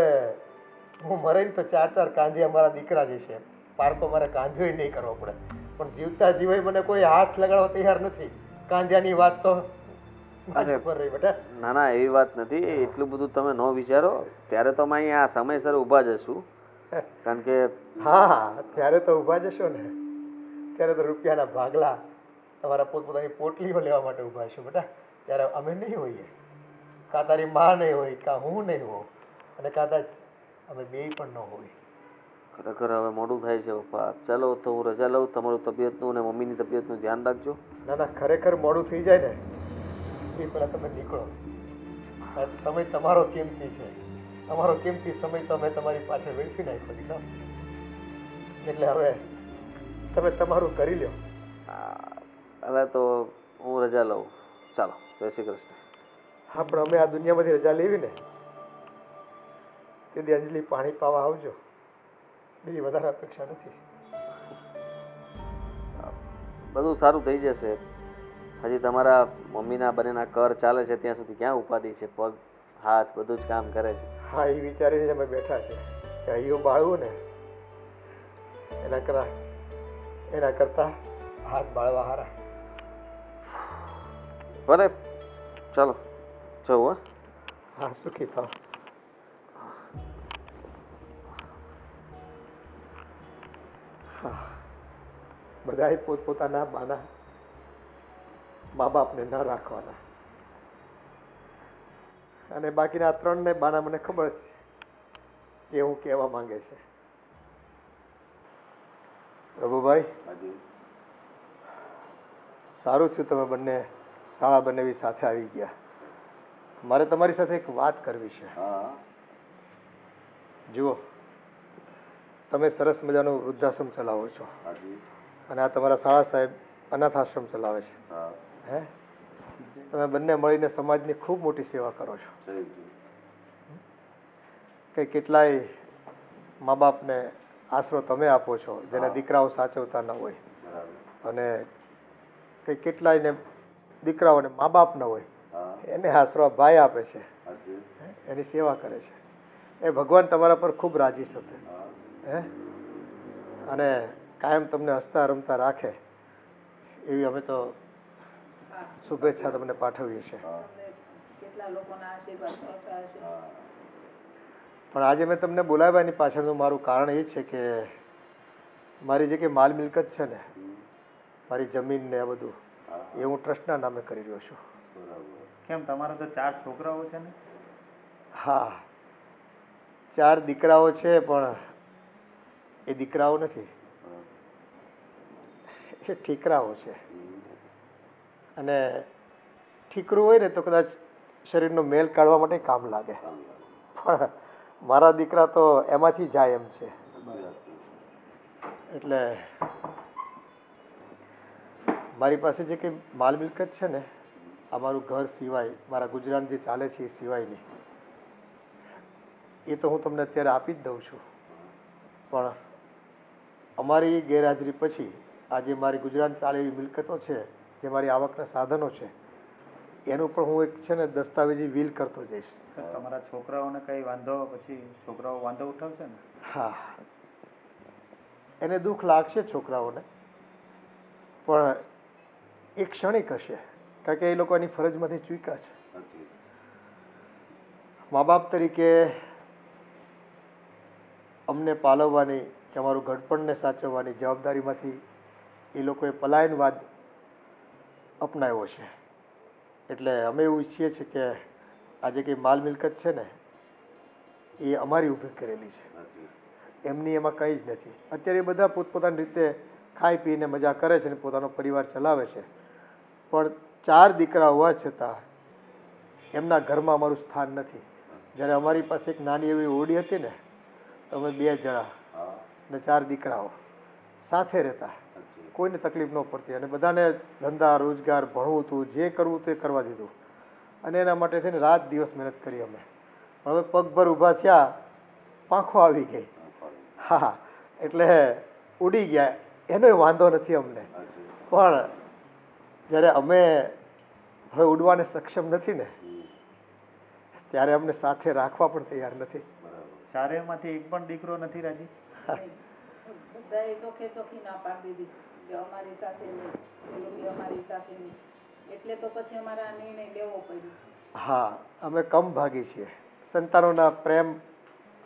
હું મરે ને તો 4 કાંધિયા મારા દીકરા જ છે, પારકો મારે કાંધ્યો નહીં કરવો પડે, પણ જીવતા જીવાય મને કોઈ હાથ લગાડવા તૈયાર નથી. કાંધિયાની વાત તો પર રહી બેટા. ના ના, એવી વાત નથી, એટલું બધું તમે ન વિચારો. ત્યારે તો અમે અહીંયા સમયસર ઊભા જશું, કારણ કે હા, ત્યારે તો ઊભા જશો ને, ત્યારે તો રૂપિયાના ભાગલા તમારા પોતપોતાની પોટલીઓ લેવા માટે ઊભા છો બેટા. ત્યારે અમે નહીં હોઈએ, કાં તારી માં નહીં હોય, કાં હું નહીં હોઉં, અને કદાચ અમે બેય પણ ન હોય. ખરેખર હવે મોડું થાય છે પપ્પા. ચાલો તો હું રજા લઉં, તમારું તબિયતનું અને મમ્મીની તબિયતનું ધ્યાન રાખજો. ના ના, ખરેખર મોડું થઈ જાય ને એ પહેલાં તમે નીકળો. આ સમય તમારો કિંમતી છે, અમારો કિંમતી સમય તો અમે તમારી પાછળ વેડફી નાખ્યો દીકરા, એટલે હવે તમે તમારું કરી લ્યો. હવે તો હું રજા લઉં. ચાલો, જય શ્રી કૃષ્ણ. હા, પણ અમે આ દુનિયામાંથી રજા લેવી ને તેથી અંજલિ પાણી પાવા આવજો, બીજી વધારે અપેક્ષા નથી. બધું સારું થઈ જશે. હજી તમારા મમ્મીના બંનેના કર ચાલે છે ત્યાં સુધી ક્યાં ઉપાધિ છે, પગ હાથ બધું જ કામ કરે છે. હા, એ વિચારીને અમે બેઠા છે કે અહીંયું બાળવું ને એના કરતા હાથ બાળવા હારા. ભલે, ચાલો જવું. હા, સુખી થાવ. બધાએ પોતપોતાના બાના મા બાપને ન રાખવાના, અને બાકીના 3 બાના મને ખબર છે કે હું કહેવા માંગે છે. પ્રભુભાઈ, સારું થયું તમે બંને શાળા બનેવી સાથે આવી ગયા. મારે તમારી સાથે એક વાત કરવી છે. જુઓ, તમે સરસ મજાનું વૃદ્ધાશ્રમ ચલાવો છો, અને આ તમારા શાળા સાહેબ અનાથ આશ્રમ ચલાવે છે. હે, તમે બંને મળીને સમાજની ખૂબ મોટી સેવા કરો છો. કે કેટલાય મા બાપને આશરો તમે આપો છો જેને દીકરાઓ સાચવતા ન હોય, અને કે કેટલાયને દીકરાઓને મા બાપ ન હોય એને આશરો ભાઈ આપે છે, એની સેવા કરે છે. એ ભગવાન તમારા પર ખૂબ રાજી થશે. હે, અને કાયમ તમને હસતા રમતા રાખે એવી અમે તો શુભેચ્છા તમને પાઠવીએ છીએ. પણ આજે મેં તમને બોલાવ્યા એની પાછળનું મારું કારણ એ છે કે મારી જે કંઈ માલ મિલકત છે ને, મારી જમીન ને આ બધું એ હું ટ્રસ્ટના નામે કરી રહ્યો છું. કેમ, તમારા તો 4 છોકરાઓ છે ને? હા, 4 દીકરાઓ છે, પણ એ દીકરાઓ નથી, એ ઠીકરાઓ છે. અને ઠીકરું હોય ને તો કદાચ શરીરનો મેલ કાઢવા માટે કામ લાગે, પણ મારા દીકરા તો એમાંથી જાય એમ છે. એટલે મારી પાસે જે કંઈ માલ મિલકત છે ને, આ મારું ઘર સિવાય મારા ગુજરાન જે ચાલે છે એ સિવાયની, એ તો હું તમને અત્યારે આપી જ દઉં છું. પણ અમારી ગેરહાજરી પછી આજે મારી ગુજરાન ચાલે એવી મિલકતો છે, જે મારી આવકના સાધનો છે, એનું પણ હું એક છે ને દસ્તાવેજી વીલ કરતો જઈશ. તો તમારા છોકરાઓને કંઈ વાંધો પછી છોકરાઓ વાંધો ઉઠાવશે ને? હા, એને દુઃખ લાગશે છોકરાઓને, પણ એ ક્ષણિક હશે, કારણ કે એ લોકો એની ફરજમાંથી ચૂક્યા છે. મા બાપ તરીકે અમને પાલવવાની કે અમારું ઘડપણને સાચવવાની જવાબદારીમાંથી એ લોકોએ પલાયનવાદ અપનાવ્યો છે. એટલે અમે એવું ઈચ્છીએ છીએ કે આજે કંઈ માલ મિલકત છે ને એ અમારી ઊભી કરેલી છે, એમની એમાં કંઈ જ નથી. અત્યારે એ બધા પોતપોતાની રીતે ખાઈ પીને મજા કરે છે ને પોતાનો પરિવાર ચલાવે છે, પણ 4 દીકરા હોવા છતાં એમના ઘરમાં અમારું સ્થાન નથી. જ્યારે અમારી પાસે એક નાની એવી ઓરડી હતી ને, તો અમે 2 જણા ને 4 દીકરાઓ સાથે રહેતા, કોઈને તકલીફ ન પડતી, અને બધાને ધંધા રોજગાર ભણવું હતું, જે કરવું હતું એ કરવા દીધું, અને એના માટે થઈને રાત દિવસ મહેનત કરી અમે. પણ હવે પગભર ઊભા થયા, પાંખો આવી ગઈ. હા, એટલે ઉડી ગયા, એનો વાંધો નથી અમને, પણ જ્યારે અમે હવે ઉડવાને સક્ષમ નથી ને, ત્યારે અમને સાથે રાખવા પણ તૈયાર નથી. ચારેયમાંથી એક પણ દીકરો નથી રાજી? બધાએ ચોખે ચોખી ના પાડી દીધી કે અમારી સાથે નહીં, પેલું બી અમારી સાથે નહીં. એટલે તો પછી અમારે આ નિર્ણય લેવો પડ્યો. હા, અમે કમ ભાગી છીએ. સંતાનોના પ્રેમ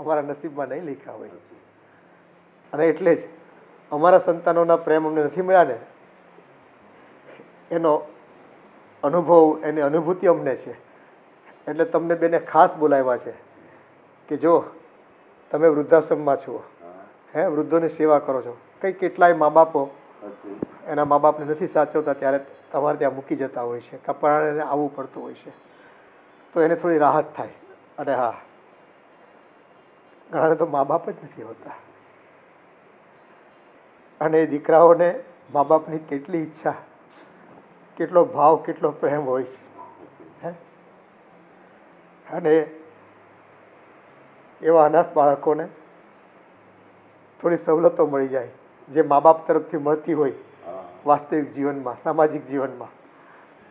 અમારા નસીબમાં નહીં લખ્યા હોય, અને એટલે જ અમારા સંતાનોના પ્રેમ અમને નથી મળ્યા ને, એનો અનુભવ, એની અનુભૂતિ અમને છે. એટલે તમને બેને ખાસ બોલાવ્યા છે કે જો તમે વૃદ્ધાશ્રમમાં છો, વૃદ્ધોની સેવા કરો છો, કેટલાય મા બાપો એના મા બાપને નથી સાચવતા, ત્યારે તમારે ત્યાં મૂકી જતા હોય છે, કપડાને આવવું પડતું હોય છે, તો એને થોડી રાહત થાય. અને હા, ઘણાને તો મા બાપ જ નથી હોતા, અને એ દીકરાઓને મા બાપની કેટલી ઈચ્છા, કેટલો ભાવ, કેટલો પ્રેમ હોય છે. અને એવા અનાથ બાળકોને થોડી સવલતો મળી જાય, જે મા બાપ તરફથી મળતી હોય વાસ્તવિક જીવનમાં, સામાજિક જીવનમાં,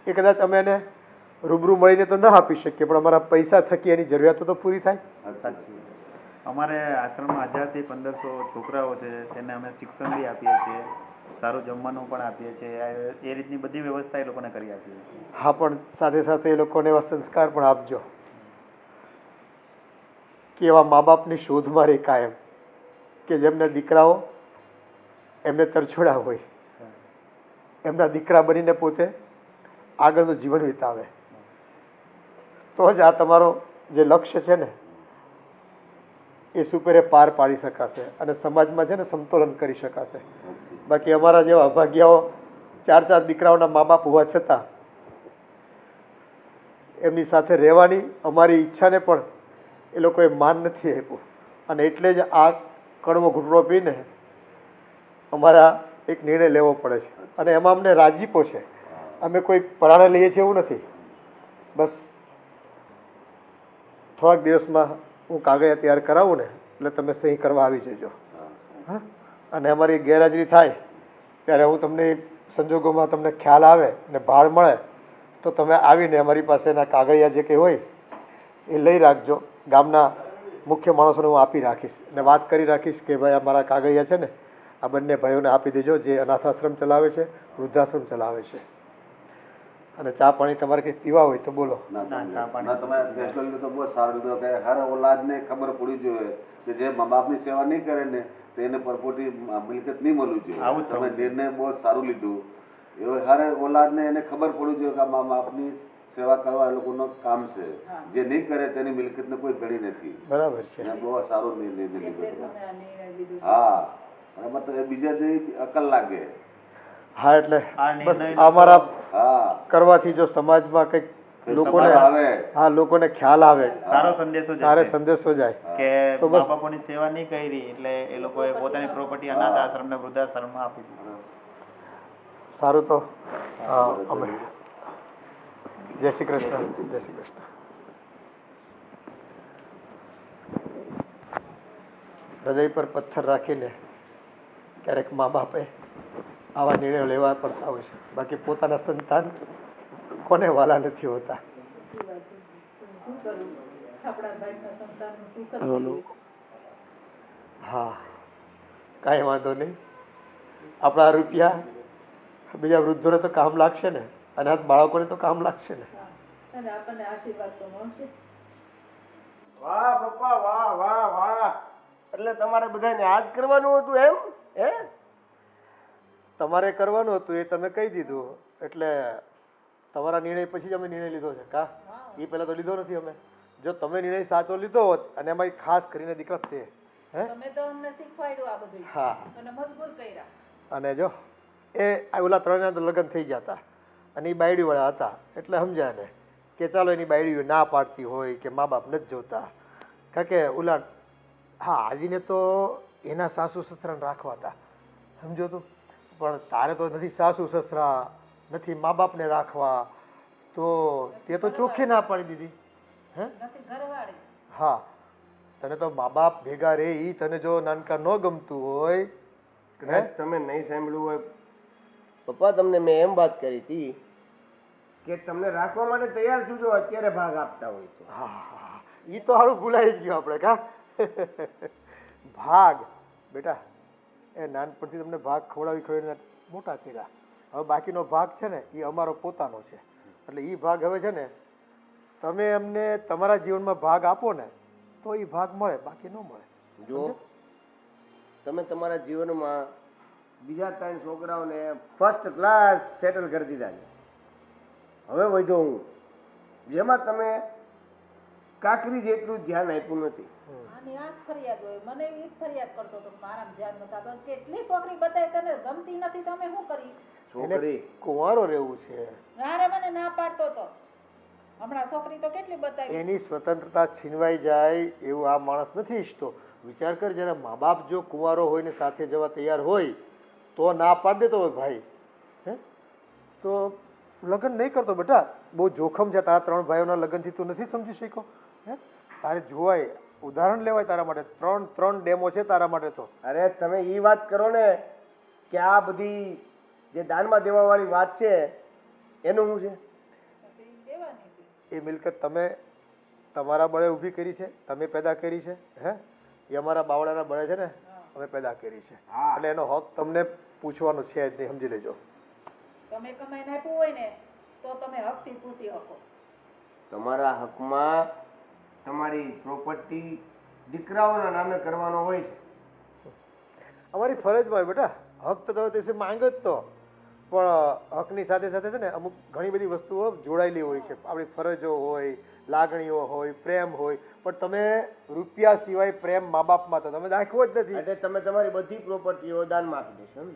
એ કદાચ અમે એને રૂબરૂ મળીને તો ન આપી શકીએ, પણ અમારા પૈસા થકી એની જરૂરિયાતો તો પૂરી થાય. સાચી. અમારે આશ્રમમાં 1000 થી 1500 છોકરાઓ છે, તેને અમે શિક્ષણ બી આપીએ છીએ, સારું જમવાનું પણ આપીએ છીએ, એ રીતની બધી વ્યવસ્થા એ લોકોને કરી આપીએ છીએ. હા, પણ સાથે સાથે એ લોકોને એવા સંસ્કાર પણ આપજો કે એવા મા બાપની શોધમાં રહે કાયમ, કે જેમને દીકરાઓ એમને તરછોડા હોય, એમના દીકરા બનીને પોતે આગળનું જીવન વિતાવે. તો જ આ તમારો જે લક્ષ્ય છે ને એ સુપેરે પાર પાડી શકાશે, અને સમાજમાં છે ને સમતોલન કરી શકાશે. બાકી અમારા જેવા અભાગ્યાઓ 4 દીકરાઓના મા બાપ હોવા છતાં એમની સાથે રહેવાની અમારી ઈચ્છાને પણ એ લોકોએ માન નથી આપ્યું, અને એટલે જ આ કડવો ઘૂંટડો પીને અમારા એક નિર્ણય લેવો પડે છે. અને એમાં અમને રાજીપો છે, અમે કોઈ પરાણે લઈએ છીએ એવું નથી. બસ થોડાક દિવસમાં હું કાગળિયા તૈયાર કરાવું ને એટલે તમે સહી કરવા આવી જજો. હા, અને અમારી ગેરહાજરી થાય ત્યારે હું તમને સંજોગોમાં તમને ખ્યાલ આવે ને ભાળ મળે તો તમે આવીને અમારી પાસેના કાગળિયા જે કંઈ હોય એ લઈ રાખજો. ગામના મુખ્ય માણસોને હું આપી રાખીશ અને વાત કરી રાખીશ કે ભાઈ અમારા કાગળિયા છે ને આ બંને ભાઈઓને આપી દેજો, જે અનાથાશ્રમ ચલાવે છે, વૃદ્ધાશ્રમ ચલાવે છે. અને ચા પાણી તમારે કંઈ પીવા હોય તો બોલો. ના તમે ફેસલો લીધો તો બહુ સારો લીધો કે હર ઓલાદને ખબર પડી જોઈએ કે જે મા બાપની સેવા નહીં કરે ને તો એને પરપોટી મિલકત નહીં મળવું જોઈએ. તમે નિર્ણય બહુ સારું લીધું. એવું હર ઓલાદને એને ખબર પડવી જોઈએ કે મા બાપની સેવા કરવા એ લોકોનું કામ છે, જે નહીં કરે તેની મિલકતને કોઈ ગણી નથી. બરાબર છે, બહુ સારો નિર્ણય લીધો. હા, બરાબર. તો એ બીજા જે અકલ લાગે. હા, એટલે બસ અમારા હા કરવાથી જો સમાજમાં કંઈક લોકોને હા લોકોને ખ્યાલ આવે, સારો સંદેશો જાય કે મા બાપોની સેવા નહીં કરી એટલે એ લોકોએ પોતાની પ્રોપર્ટી અનાથ આશ્રમ ને વૃદ્ધાશ્રમમાં આપી દીધી. સારું, તો અમે જય શ્રી કૃષ્ણ. જય શ્રી કૃષ્ણ. હૃદય પર પથ્થર રાખીને ક્યારેક મા બાપે આવા નિર્ણયો લેવા પડતા હોય છે. બાકી પોતાના સંતાન કોને વાલા નથી હોતા. સાચી વાત છે. પણ શું કરવું? આપણા ભાઈના સંતાનનું શું કરવું? હા, કાંઈ વાંધો નહીં. આપણા રૂપિયા બીજા વૃદ્ધોને તો કામ લાગશે ને, અનાથ બાળકોને તો કામ લાગશે ને. અને આપણને આશીર્વાદ તો મળશે. વાહ પપ્પા, વાહ વાહ વાહ. એટલે તમારે બધાને આજ કરવાનું હતું એમ? હે? તમારે કરવાનું હતું એ તમે કહી દીધું, એટલે તમારા નિર્ણય પછી જ અમે નિર્ણય લીધો છે. કા એ પહેલા તો લીધો નથી અમે. જો તમે નિર્ણય સાચો લીધો હોત, અને એમાં ખાસ કરીને દીકરા તે હે, તમે તો અમને શીખવાડ્યું આ બધું. હા, અને મજબૂર કર્યા. અને જો આ ઓલા 3 જણા તો લગ્ન થઈ ગયા હતા, અને એ બાયડી વાળા હતા, એટલે સમજ્યા ને કે ચાલો એની બાયડી ના પાડતી હોય કે મા બાપ નથી જોતા. કારણ કે ઓલા હા આજીને તો એના સાસુ સસરાને રાખવા હતા, સમજો તું. પણ તારે તો નથી સાસુ સસરા, નથી મા બાપને રાખવા, તો તે તો ચોખ્ખી ના પાડી દીધી. હે? નથી ઘરવાળી. હા, તને તો મા બાપ ભેગા રહે એ તને જો નાનકા ન ગમતું હોય. કદાચ તમે નહીં સાંભળ્યું હોય પપ્પા, તમને મેં એમ વાત કરી હતી કે તમને રાખવા માટે તૈયાર છું જો અત્યારે ભાગ આપતા હોય તો. હા, એ તો હારું ભૂલાઈ જ ગયું આપણે. કા ભાગ બેટા, એ નાનપણથી તમને ભાગ ખવડાવીને મોટા કર્યા. હવે બાકીનો ભાગ છે ને એ અમારો પોતાનો છે. એટલે એ ભાગ હવે છે ને તમે અમને તમારા જીવનમાં ભાગ આપો ને તો એ ભાગ મળે, બાકી ન મળે. જો તમે તમારા જીવનમાં બીજા 3 છોકરાઓને ફર્સ્ટ ક્લાસ સેટલ કરી દીધા છે. હવે વધ્યો હું, જેમાં તમે કાકરી જેટલું ધ્યાન આપ્યું નથી. આની આ જ ફરિયાદ હોય. મને એ જ ફરિયાદ કરતો હતો મારા ધ્યાન નતા તો કેટલી છોકરી બતાવી તને ગમતી નથી, તમે શું કરી? છોકરી કુંવારો રહેવું છે, અરે મને ના પાડતો તો. હમણાં છોકરી તો કેટલી બતાવી. એની સ્વતંત્રતા છીનવાઈ જાય એવું આ માણસ નથી ઈચ્છતો. વિચાર કર, જ્યારે મા બાપ જો કુંવારો હોય ને સાથે જવા તૈયાર હોય તો ના પાડી દેતો હોય ભાઈ. હે, તો લગ્ન નહીં કરતો બેટા. બહુ જોખમ છે. તારા 3 ભાઈઓના લગ્નથી તું નથી સમજી શક્યો? હે, તારે જોવાય, ઉદાહરણ લેવાય તારા માટે. 3 ડેમો છે તારા માટે તો. અરે તમે એ વાત કરો ને કે આ બધી જે દાનમાં દેવા વાળી વાત છે એનું શું છે? એ મિલકત તમે તમારા બળે ઊભી કરી છે, તમે પેદા કરી છે. હે, એ અમારા બાવળાના બળે છે ને અમે પેદા કરી છે. એટલે એનો હક તમને પૂછવાનો છે જ નહીં, સમજી લેજો. તમે કમાઈને આપ્યું હોય ને તો તમે હકથી પૂછી શકો. તમારા હકમાં તમારી પ્રોપર્ટી દીકરાઓના નામે કરવાનો હોય છે. અમારી ફરજમાં હોય બેટા. હક તો તમે તે માંગ્યો જ તો, પણ હકની સાથે સાથે છે ને અમુક ઘણી બધી વસ્તુઓ જોડાયેલી હોય છે. આપણી ફરજો હોય, લાગણીઓ હોય, પ્રેમ હોય, પણ તમે રૂપિયા સિવાય પ્રેમ મા બાપમાં તો તમે દાખવો જ નથી. એટલે તમે તમારી બધી પ્રોપર્ટીઓ દાનમાં આપી દેશો ને?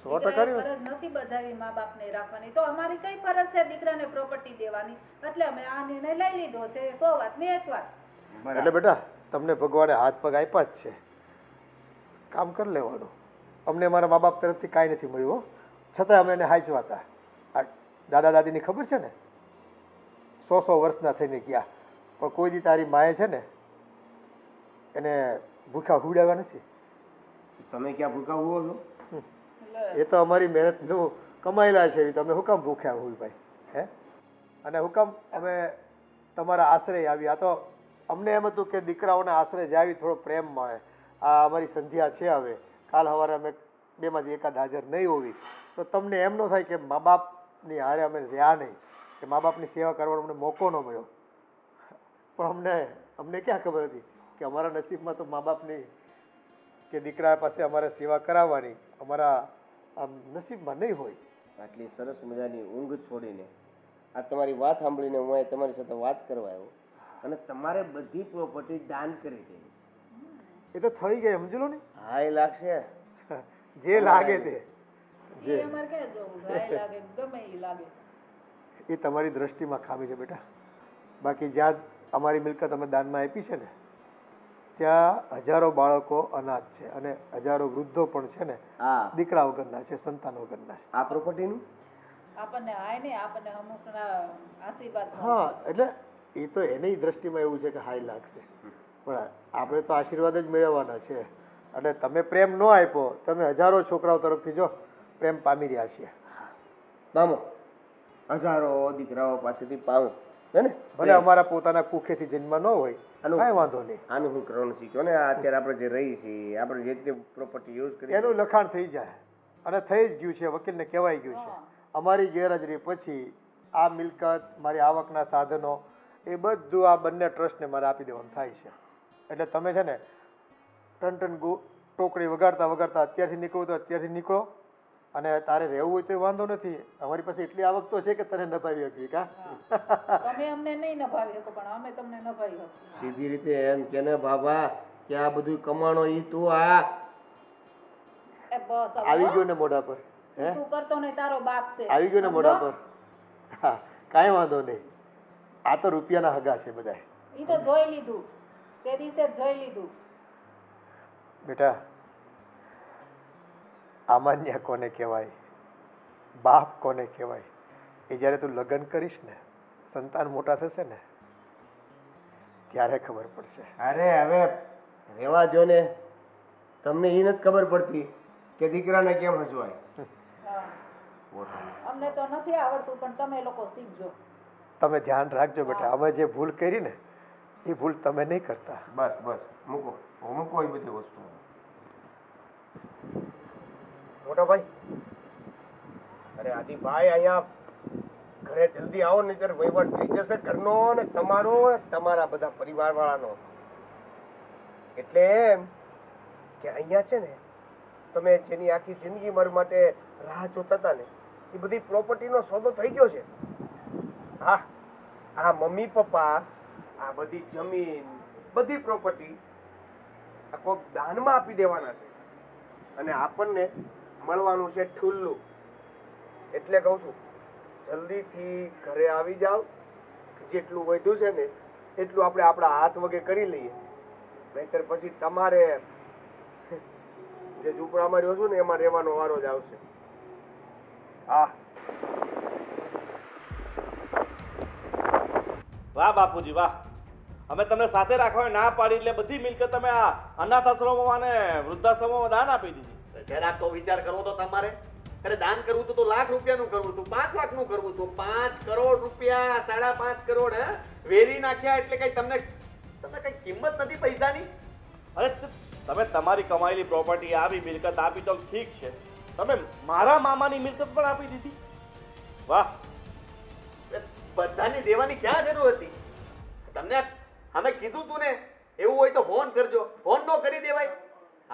100% ફરજ નથી બજાવી મા બાપને રાખવાની, તો અમારી કઈ ફરજ છે દીકરાને પ્રોપર્ટી દેવાની? એટલે અમે આ નિર્ણય લઈ લીધો છે. 100 વાત ને 1 વાત. એટલે બેટા તમને ભગવાને હાથ પગ આપ્યા જ છે, કામ કરી લેવાનું. અમને અમારા મા બાપ તરફથી કાંઈ નથી મળ્યું, છતાં અમે એને હાચવા હતા. આ દાદા દાદીની ખબર છે ને, 100 વર્ષના થઈને ગયા, પણ કોઈ દી તારી માએ છે ને એને ભૂખા હુડાવ્યા નથી. તમે ક્યાં ભૂખા હુઓ છો? એ તો અમારી મહેનતનું કમાયેલા છે. તમે હું કામ ભૂખ્યા હોય ભાઈ? હે, અને હું કામ અમે તમારા આશરે આવ્યા? તો અમને એમ હતું કે દીકરાઓના આશરે જ આવી થોડો પ્રેમ મળે. આ અમારી સંધ્યા છે, હવે કાલ સવારે અમે 2 માંથી એકાદ હાજર નહીં હોવી તો તમને એમ ન થાય કે મા બાપની હારે અમે રહ્યા નહીં, કે મા બાપની સેવા કરવાનો અમને મોકો ન મળ્યો. પણ અમને ક્યાં ખબર હતી કે અમારા નસીબમાં તો મા બાપની કે દીકરા પાસે અમારે સેવા કરાવવાની અમારા આમ નસીબમાં નહીં હોય. આટલી સરસ મજાની ઊંઘ છોડીને આ તમારી વાત સાંભળીને હું અહીં તમારી સાથે વાત કરવા આવ્યો, અને તમારે બધી પ્રોપર્ટી દાન કરી દે. એ તો થઈ ગઈ, સમજી લો ને. હા, એ લાગશે જે લાગે તે. એ અમારે ક્યાં જવું? ગાય લાગે ગમે એ લાગે. એ તમારી દ્રષ્ટિમાં ખામી છે બેટા. બાકી જ્યાં અમારી મિલકત અમે દાનમાં આપી છે ને ત્યાં હજારો બાળકો અનાથ છે, અને હજારો વૃદ્ધો પણ છે ને દીકરા વગરના છે, સંતાન વગરના છે. આ પ્રોપર્ટીનું આપણને હાય ને આપણને અમુકના આશીર્વાદ. હા, એટલે એ તો એની દ્રષ્ટિમાં એવું છે કે હાય લાગશે, પણ આપણે તો આશીર્વાદ જ મેળવવાના છે. એટલે તમે પ્રેમ ન આપ્યો, તમે હજારો છોકરાઓ તરફથી જો પ્રેમ પામી રહ્યા છીએ. મામો હજારો દીકરાઓ પાસેથી પાઉં હે ને ભલે અમારા પોતાના કુખેથી જન્મ ન હોય કાંઈ વાંધો નહીં. આનું હું કરવાનું શીખ્યો ને અત્યારે આપણે જે રહી છીએ આપણે જે રીતે પ્રોપર્ટી યુઝ કરી એનું લખાણ થઈ જાય અને થઈ જ ગયું છે. વકીલને કહેવાઈ ગયું છે. અમારી ગેરહાજરી પછી આ મિલકત મારી આવકના સાધનો એ બધું આ બંને ટ્રસ્ટને મારે આપી દેવાનું થાય છે. એટલે તમે છે ને ટન ટોકરી વગાડતા વગાડતા અત્યારથી નીકળો તો અત્યારથી નીકળો અને તારે રહેવું હોય તો વાંધો નથી. અમારી પાસે એટલી આવક તો છે કે તને નભાવી શકીએ. કા તમે અમને નહીં નભાવી શકો પણ અમે તમને નભાવી શકીએ. સીધી રીતે એમ કે ને બાબા કે આ બધું કમાણો ઈ તું આ એ બસ હવે આવી ગયો ને મોઢા પર. હે તું કરતો નહીં તારો બાપ છે. આવી ગયો ને મોઢા પર. હા કાંઈ વાંધો નહીં. આ તો રૂપિયાના હગા છે બધા. ઈ તો જોઈ લીધું તે દિવસે જ જોઈ લીધું. બેટા આમાન્ય કોને કહેવાય, બાપ કોને કહેવાય એ જ્યારે તું લગ્ન કરીશ ને, સંતાન મોટા થશે ને ત્યારે ખબર પડશે. અરે હવે રેવા જો ને, તમને એ નથી ખબર પડતી કે દીકરાને કેમ હસવાય. અમને તો નથી આવડતું પણ તમે લોકો શીખજો. તમે ધ્યાન રાખજો બેટા. અમે જે ભૂલ કરી ને એ ભૂલ તમે નહીં કરતા. બસ બસ મૂકો મૂકો એ બધી વસ્તુ. મોટા ભાઈ, અરે આદિભાઈ અહીંયા ઘરે જલ્દી આવો ને ત્યારે વહીવટ થઈ જશે ઘરનો ને તમારો ને તમારા બધા પરિવાર વાળાનો. એટલે એમ કે અહીંયા છે ને તમે જેની આખી જિંદગી મારી માટે રાહ જોતા હતા ને એ બધી પ્રોપર્ટીનો સોદો થઈ ગયો છે. હા, આ મમ્મી પપ્પા આ બધી જમીન બધી પ્રોપર્ટી આ કોક દાનમાં આપી દેવાના છે અને આપણને મળવાનું છે ઠુલ્લું. એટલે કહું છું જલ્દીથી ઘરે આવી જાઓ. જેટલું વધ્યું છે ને એટલું આપણે આપણા હાથ વગે કરી લઈએ, નહીતર પછી તમારે જે ઝૂંપડામાં રહ્યો છું ને એમાં રહેવાનો વારો જ આવશે. હા વાહ બાપુજી વાહ. અમે તમને સાથે રાખવાની ના પાડી એટલે બધી મિલકત તમે આ અનાથ આશ્રમોમાં અને વૃદ્ધાશ્રમોમાં દાન આપી દીધી. જરાક તો વિચાર કરવો તો તમારે. અરે દાન કરવું તો 1 લાખ રૂપિયાનું કરવું હતું, 5 લાખનું કરવું હતું, 5 કરોડ રૂપિયા, 5.5 કરોડ હે વેરી નાખ્યા. એટલે કઈ તમને કઈ કિંમત નથી પૈસાની. અરે તમે તમારી કમાયેલી પ્રોપર્ટી આવી મિલકત આપી તો ઠીક છે, તમે મારા મામાની મિલકત પણ આપી દીધી. વાહ. બધાની દેવાની ક્યાં જરૂર હતી? તમને અમે કીધું તું ને એવું હોય તો ફોન કરજો. ફોન નો કરી દેવાય?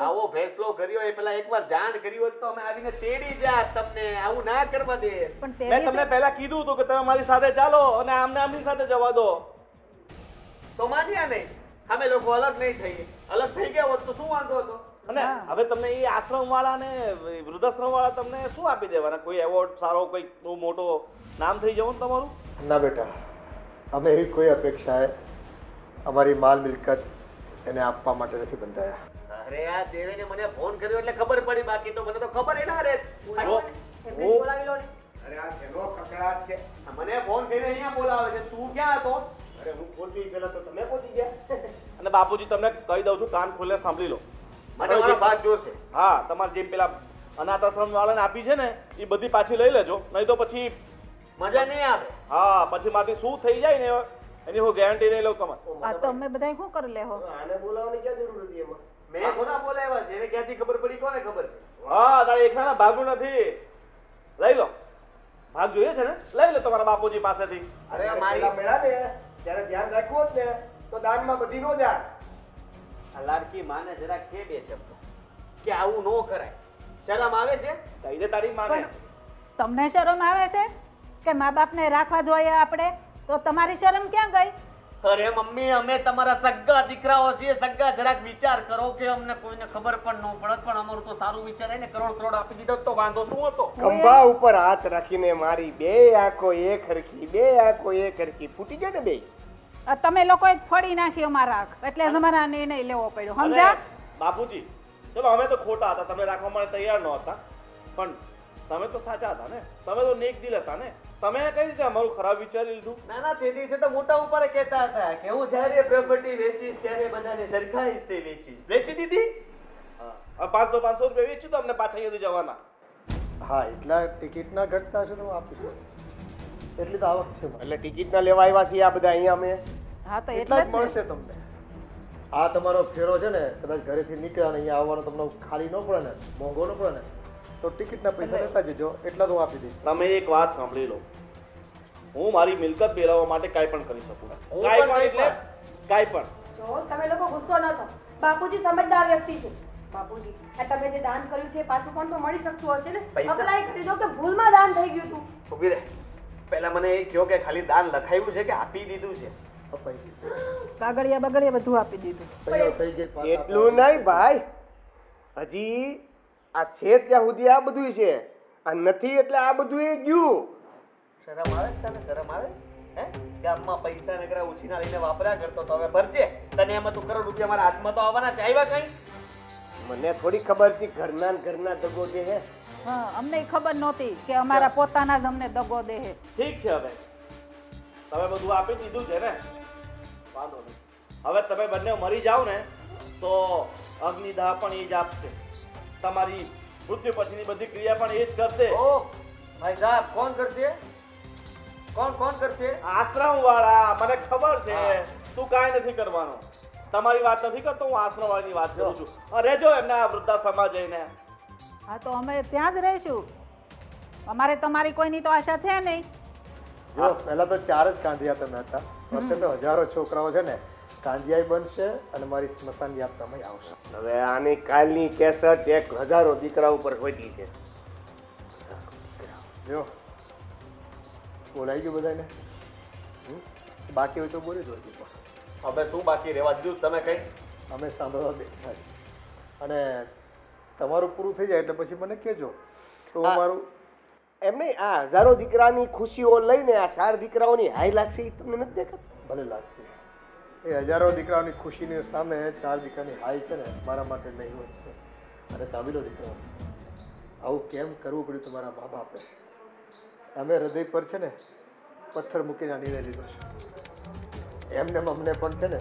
આવો ફેસલો કર્યો એ પેલા એકવાર જાણ કરી હોત તો અમે આવીને તેડી જાત તમને. આવું ના કરવા દે. મેં તમને પહેલા કીધું હતું કે તમે મારી સાથે ચાલો અને આમને આમની સાથે જવા દો તો માન્યા નહીં. અમે લોકો અલગ નહીં થઈએ. અલગ થઈ ગયા હોત તો શું વાંધો હતો? અને હવે તમને એ આશ્રમ વાળા ને વૃદ્ધાશ્રમ વાળા તમને શું આપી દેવાના? કોઈ એવોર્ડ સારો, કોઈ બહુ મોટો નામ થઈ જવું તમારું? ના બેટા, અમે એવી કોઈ અપેક્ષાએ અમારી માલ મિલકત એને આપવા માટે નથી બંધાયા. અરે આ દેવેને મને ફોન કર્યો એટલે ખબર પડી, બાકી તો મને તો ખબર ના રહે. બોલાવી લો ને. અરે આ શેનો કકડાટ છે? મને ફોન કરીને અહીંયા બોલાવે છે. તું ક્યાં હતો? અરે હું પહોંચ્યું એ પહેલા તો તમે પહોંચી ગયા. અને બાપુજી તમને કહી દઉં છું, કાન ખોલીને સાંભળી લો. મને મારો ભાગ જોશે. હા, તમારે જેમ પેલા અનાથ આશ્રમ વાળાને આપી છે ને એ બધી પાછી લઈ લેજો, નહીં તો પછી મજા નહીં આવે. હા, પછી માથી શું થઈ જાય ને એની હું ગેરંટી નહીં લઉં તમારે. આ તો અમે બધા શું કરી લેહો? આને બોલાવવાની ક્યાં જરૂર હતી એમાં? મેં કોના બોલાવ્યા છે? એને ક્યાંથી ખબર પડી? કોને ખબર છે? હા, તારે એકલાના ભાગનું નથી. લઈ લો. ભાગ જોઈએ છે ને? લઈ લો તમારા બાપુજી પાસેથી. અરે પેલા મારી મેળા ને ત્યારે ધ્યાન રાખવું હોત ને તો દાનમાં બધી નો જાય. આ લાડકી માને જરા કે બે શબ્દ કે આવું નો કરાય. શરમ આવે છે? કહી દે તારી માને. તમને શરમ આવે છે કે મા બાપને રાખવા જોઈએ આપણે? તો તમારી શરમ ક્યાં ગઈ? અરે મમ્મી, અમે તમારા સગા દીકરાઓ છીએ. સગા જરાક વિચાર કરો કે અમને કોઈને ખબર પણ ન પડત, પણ અમારું તો સારું વિચારાય ને. કરોડ આપી દીધો તો વાંધો શું હતો? ખંભા ઉપર હાથ રાખીને મારી બે આંખો એક હરખી, બે આંખો એક હરખી ફૂટી જાય ને બે. તમે લોકોએ જ ફોડી નાખી અમારા આંખ, એટલે જ અમારે આ નિર્ણય લેવો પડ્યો. અને સમજ્યા? બાપુજી, ચલો અમે તો ખોટા હતા, તમે રાખવા માટે તૈયાર ન હતા, પણ તમે તો સાચા હતા ને. તમે તો નેક દિલ હતા ને. તમે કઈ રીતે અમારું ખરાબ વિચારી લીધું? ના ના, તે દિવસે તો મોટા ઉપર કહેતા હતા કે હું જ્યારે પ્રોપર્ટી વેચીશ ત્યારે બધાને સરખા હિસ્સે વેચીશ. વેચી દીધી. હા, 500 રૂપિયા વેચી તો અમને પાછા અહીંયાથી જવાના. હા એટલા ટિકિટના ઘટતા હશે તો હું આપી દઈશ. એટલી તો આવક છે મારી. એટલે ટિકિટના લેવા આવ્યા છીએ આ બધા અહીંયા અમે. હા તો એટલા એટલે જ જ ને. મળશે તમને. આ તમારો ફેરો છે ને કદાચ ઘરેથી નીકળ્યા ને અહીંયા આવવાનો તમને ખાલી ન પડે ને મોંઘો ન પડે ને તો ટિકિટના પૈસા લેતા જજો. એટલા તો હું આપી દઈશ. તમે એક વાત સાંભળી લો, હું મારી મિલકત મેળવવા માટે કાંઈ પણ કરી શકું. હું કાંઈ પણ પણ એટલે કાંઈ પણ. જો તમે લોકો ગુસ્સો ન થો. બાપુજી સમજદાર વ્યક્તિ છે. બાપુજી આ તમે જે દાન કર્યું છે એ પાછું પણ તો મળી શકતું હશે ને. પૈસા? અપ્લાય કરી દો કે ભૂલમાં દાન થઈ ગયું હતું. ઊભી રહે. પહેલા મને એ કહો કે ખાલી દાન લખાયું છે કે આપી દીધું છે? અપાઈ દઈશ. કાગળિયા બગડિયા બધું આપી દીધું. તૈયાર થઈ ગઈ પાછા એટલું નહીં ભાઈ, હજી આ છે ત્યાં સુધી આ બધું છે, આ નથી એટલે આ બધું ગયું. શરમ આવે છે તને? શરમ આવે હે? ગામમાં પૈસા નકરા ઉછીના લઈને વાપર્યા કરતો તો હવે ભરજે. તને એમાં તું કરોડ રૂપિયા મારા હાથમાં તો આવવાના છે. આવ્યા કઈ? મને થોડી ખબર હતી ઘરના ને ઘરના દગો દે હે. હા અમને ખબર નહોતી કે અમારા પોતાના જ અમને દગો દે હે. ઠીક છે, હવે તમે બધું આપી દીધું છે ને, વાંધો નહીં. હવે તમે બંને મરી જાઓ ને તો અગ્નિદાહ પણ એ જ આપશે. તમારી મૃત્યુ પછીની બધી ક્રિયા પણ એ જ કરશે. ઓ ભાઈ સાહેબ, કોણ કરશે? કોણ કરશે? આશ્રમ વાળા, મને ખબર છે. હા. તું કાંઈ નથી કરવાનો. તમારી વાત નથી કરતો, હું આશ્રમ વાળાની વાત કરું છું. રહેજો એમના વૃદ્ધાશ્રમમાં જઈને. હા તો અમે ત્યાં જ રહીશું. અમારે તમારી કોઈની તો આશા છે નહીં. જો પહેલા તો 4 જ કાંધિયા તમે હતા. અત્યારે તો હજારો છોકરાઓ છે ને કાંધિયાઈ બનશે અને મારી સ્મશાન યાત્રામાં આવશે. હવે આની કાલની કેસેટ 1000 દીકરા ઉપર ખોટી છે. જો બોલાઈ ગયું બધાને. બાકી હોય તો બોલી દો. હવે શું બાકી રહેવા દીધું તમે કઈ? અમે સાંભળવા બેઠા છીએ અને તમારું પૂરું થઈ જાય એટલે પછી મને કહેજો તો હું મારું. એમ નહીં, આ 1000 દીકરાની ખુશીઓ લઈને આ 4 દીકરાઓની હાઈ લાગશે એ તમને નથી દેખાતું? ભલે લાગતી એ હજારો દીકરાઓની ખુશીની સામે 4 દીકરાની હાઈ છે ને મારા માટે નહીં હોય છે. અને સાંભળી લો દીકરાઓ, આવું કેમ કરવું પડ્યું તમારા મા બાપે? અમે હૃદય પર છે ને પથ્થર મૂકીને આ નિર્ણય લીધો છે. એમને અમને પણ છે ને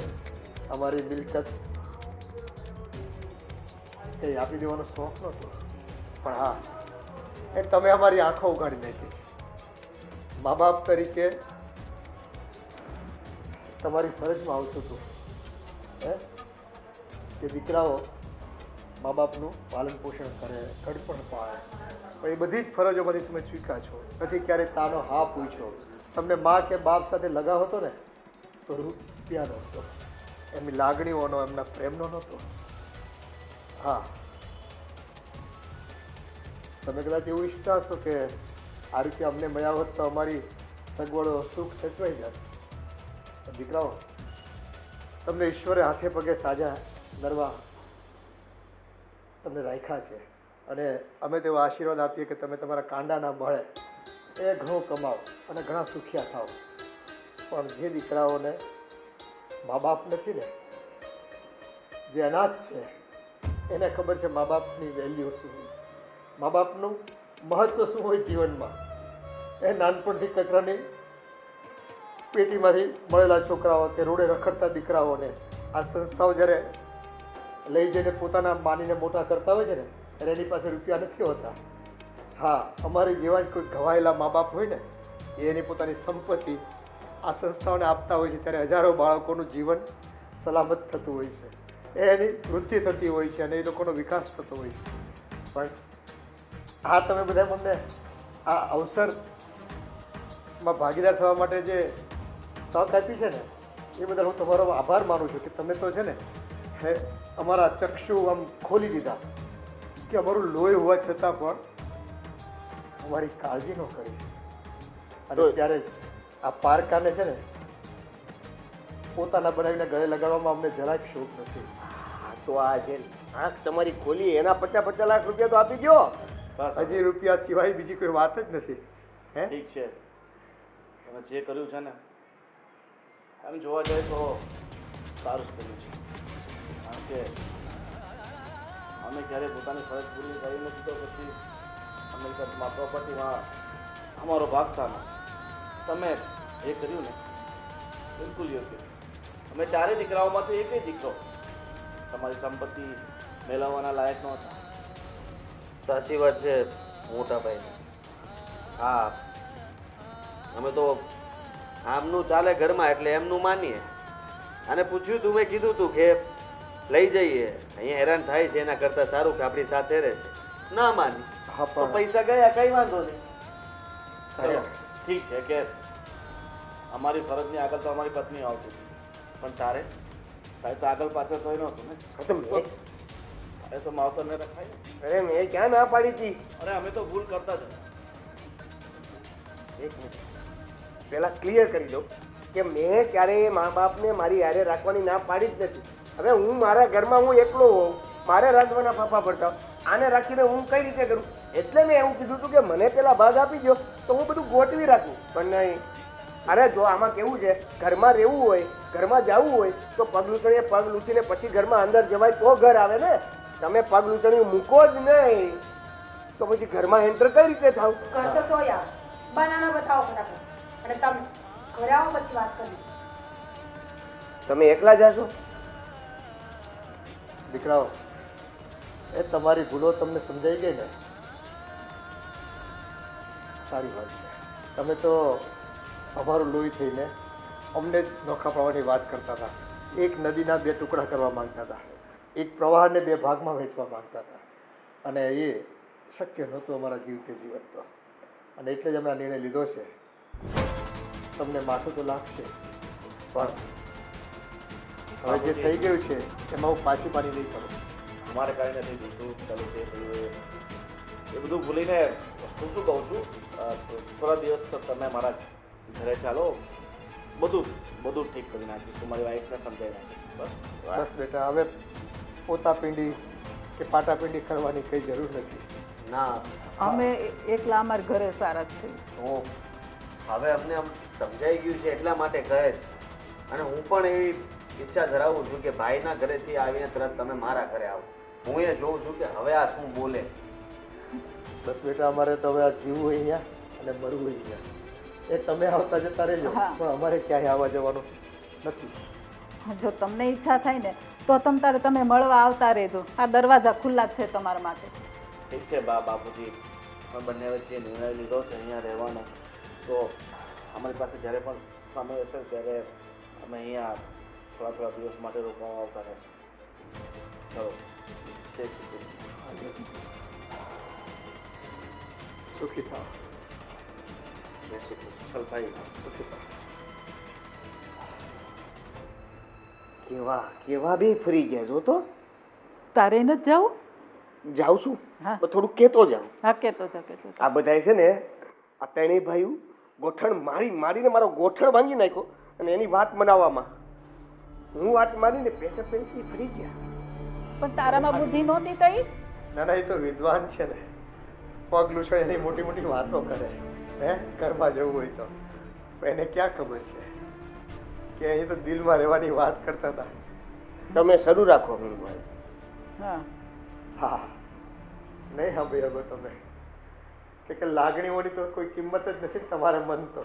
અમારી મિલકત કંઈ આપી દેવાનો શોખ નહોતો, પણ હા એ તમે અમારી આંખો ઉગાડી નાખી. મા બાપ તરીકે તમારી ફરજમાં આવતું હતું હે કે દીકરાઓ મા બાપનું પાલન પોષણ કરે, ઘડપણ પાળે, પણ એ બધી જ ફરજોમાંથી તમે ચૂક્યા છો. નથી ક્યારેય તાનો હા પૂછ્યો. તમને મા કે બાપ સાથે લગાવ હતો ને તો રૂપિયાનો હતો, એમની લાગણીઓનો, એમના પ્રેમનો નહોતો. હા તમે કદાચ એવું ઈચ્છતા હશો કે આ રીતે અમને મળ્યા હોત તો અમારી સગવડો સુખ સચવાઈ જાય. દીકરાઓ, તમને ઈશ્વરે હાથે પગે સાજા નરવા તમને રાખ્યા છે અને અમે તેવો આશીર્વાદ આપીએ કે તમે તમારા કાંડાના બળે એ ઘણું કમાઓ અને ઘણા સુખિયા થાઓ. પણ જે દીકરાઓને મા બાપ નથી ને, જે અનાથ છે, એને ખબર છે મા બાપની વેલ્યુ શું હોય, મા બાપનું મહત્વ શું હોય જીવનમાં. એ નાનપણથી કચરાની પેટીમાંથી મળેલા છોકરાઓ કે રોડે રખડતા દીકરાઓને આ સંસ્થાઓ જ્યારે લઈ જઈને પોતાના માનીને મોટા કરતા હોય છે ને ત્યારે એની પાસે રૂપિયા નથી હોતા. હા, અમારી જેવા જ કોઈ ઘવાયેલા મા બાપ હોય ને એ એની પોતાની સંપત્તિ આ સંસ્થાઓને આપતા હોય છે, ત્યારે હજારો બાળકોનું જીવન સલામત થતું હોય છે, એની વૃદ્ધિ થતી હોય છે અને એ લોકોનો વિકાસ થતો હોય છે. પણ આ તમે બધા મને આ અવસરમાં ભાગીદાર થવા માટે જે તક આપી છે ને એ બદલ હું તમારો આભાર માનું છું કે તમે તો છે ને અમારા ચક્ષુ આમ ખોલી દીધા કે અમારું લોહી હોવા છતાં પણ અમારી કાળજી ન કરી. અને ત્યારે જ આ પારકાને છે ને પોતાના બનાવીને ગળે લગાડવામાં અમને જરાક શોખ નથી. હા તો આ જે આંખ તમારી ખોલી એના 50 લાખ રૂપિયા તો આપી દો. હજી રૂપિયા સિવાય બીજી કોઈ વાત જ નથી. હે ઠીક છે, તમે જે કર્યું છે ને એમ જોવા જાય તો સારું જ કર્યું છે. કારણ કે અમે ક્યારે પોતાની ફરજ પૂરી કરી નથી તો પછી અમેરિકામાં પ્રોપર્ટીમાં અમારો ભાગ શાનો? તમે એ કર્યું ને બિલકુલ યોગ્ય. અમે 4 દીકરાઓમાંથી એક દીકરો તમારી સંપત્તિ મેળવવાના લાયક નહોતા. સાચી વાત છે. મોટા ભાઈને. હા, અમે તો આમનું ચાલે ઘરમાં એટલે એમનું માનીએ. અને પૂછ્યું તું, મેં કીધું તું કે લઈ જઈએ, અહીંયા હેરાન થાય છે એના કરતાં સારું કે આપણી સાથે રહે છે. ના માની હા તો પણ પૈસા ગયા, કઈ વાંધો નહીં. ચલો, ઠીક છે કે અમારી ફરજની આગળ તો અમારી પત્ની આવતી હતી, પણ તારે તો આગળ પાછળ કોઈ નહોતું ને. હા તો મેં તારે તો માવતરને રખાય. અરે મેં ક્યાં ના પાડી હતી? અરે અમે તો ભૂલ કરતા જ હતા. એક મિનિટ પહેલા ક્લિયર કરી દઉં કે મેં ક્યારેય મા બાપને મારી હારે રાખવાની ના પાડી જ નથી. હવે હું મારા ઘરમાં હું એકલો હોઉં, મારે રાંધવાના ફાફા પડતા હોય, આને રાખીને હું કઈ રીતે કરું? એટલે મેં એવું કીધું હતું કે મને પેલા ભાગ આપી દો તો હું બધું ગોઠવી રાખું. પણ નહીં, અરે જો આમાં કેવું છે, ઘરમાં રહેવું હોય, ઘરમાં જવું હોય તો પગ લૂંટણીએ પગ લૂંટીને પછી ઘરમાં અંદર જવાય તો ઘર આવે ને. તમે પગ લૂંટણી મૂકો જ નહીં તો પછી ઘરમાં એન્ટર કઈ રીતે થાવ? કરશો તો યાર બનાના બતાવો ફટાફટ. અને તમે ઘરે આવો પછી વાત કરી. તમે એકલા જાશો? દીકરાઓ, એ તમારી ભૂલો તમને સમજાઈ ગઈ ને, સારી વાત છે. તમે તો અમારું લોહી થઈને અમને જ નોખા પાડવાની વાત કરતા હતા. એક નદીના બે ટુકડા કરવા માંગતા હતા, એક પ્રવાહને બે ભાગમાં વહેંચવા માંગતા હતા, અને એ શક્ય નહોતું અમારા જીવતે જીવન તો. અને એટલે જ અમે આ નિર્ણય લીધો છે. તમને માથું તો લાગશે, પણ હવે જે થઈ ગયું છે એમાં હું પાછી પાની નહીં કરું. અમારે કાંઈ નથી જોઈતું. ચાલો તે થયું એ બધું ભૂલીને હું શું કહું છું, થોડા દિવસ તમે મારા ઘરે ચાલો, બધું ઠીક કરી નાખીશું. મારી વાઈફને સમજાવી નાખીશું. બસ બસ બેટા, હવે પોતાપિંડી કે પાટાપિંડી કરવાની કંઈ જરૂર નથી. ના, અમે એકલા અમારા ઘરે સારા છે. તો હવે અમને આમ સમજાઈ ગયું છે એટલા માટે કહે છે. અને હું પણ એવી ઈચ્છા ધરાવું છું કે ભાઈના ઘરેથી આવીને તરત તમે મારા ઘરે આવો. હું એ જોઉં છું કે હવે આ શું બોલે. બસ બેટા, અમારે તો હવે આ જીવવું અહીંયા અને મરવું અહીંયા. એ તમે આવતા જતા રહેજો, હા. પણ અમારે ક્યાંય આવવા જવાનું નથી. જો તમને ઈચ્છા થાય ને તો તમે મળવા આવતા રહેજો. આ દરવાજા ખુલ્લા જ છે તમારા માટે. ઠીક છે બાપુજી, અમે બંને વચ્ચે નિર્ણય લીધો છે અહીંયા રહેવાનો, તો અમારી પાસે જ્યારે પણ સમય હશે ત્યારે અમે અહીંયા થોડા દિવસ માટે રોકાવા આવતા રહેશું. ચલો, જય શ્રી કૃષ્ણ. સુખી થાવ. જય શ્રી કૃષ્ણ. ચલ ભાઈ, સુખી થાવ. કેવા બે ફરી ગયા છો તો? તારે ન જાવું? જાઉં છું, હા. પણ થોડું કેતો જાઉં. હા, કેતો જા. આ બધાય છે ને, આ ત્રણેય ભાઈઓ ગોઠણ મારીને મારો ગોઠણ ભાંગી નાખ્યો, અને એની વાત મનાવવામાં હું વાત માનીને પેસે પૈકી ફરી ગયા. પણ તારામાં બુદ્ધિ નહોતી તઈ? ના ના, એ તો વિદ્વાન છે ને, પગ લૂછે એની મોટી મોટી વાતો કરે. હે, ઘરમાં જવું હોય તો પણ એને ક્યાં ખબર છે કે અહીં તો દિલમાં રહેવાની વાત કરતા હતા. તમે શરૂ રાખો ભાઈ. હા, હા, નહીં સાંભળી શકો તમે કે લાગણીઓની તો કોઈ કિંમત જ નથી તમારે મન તો.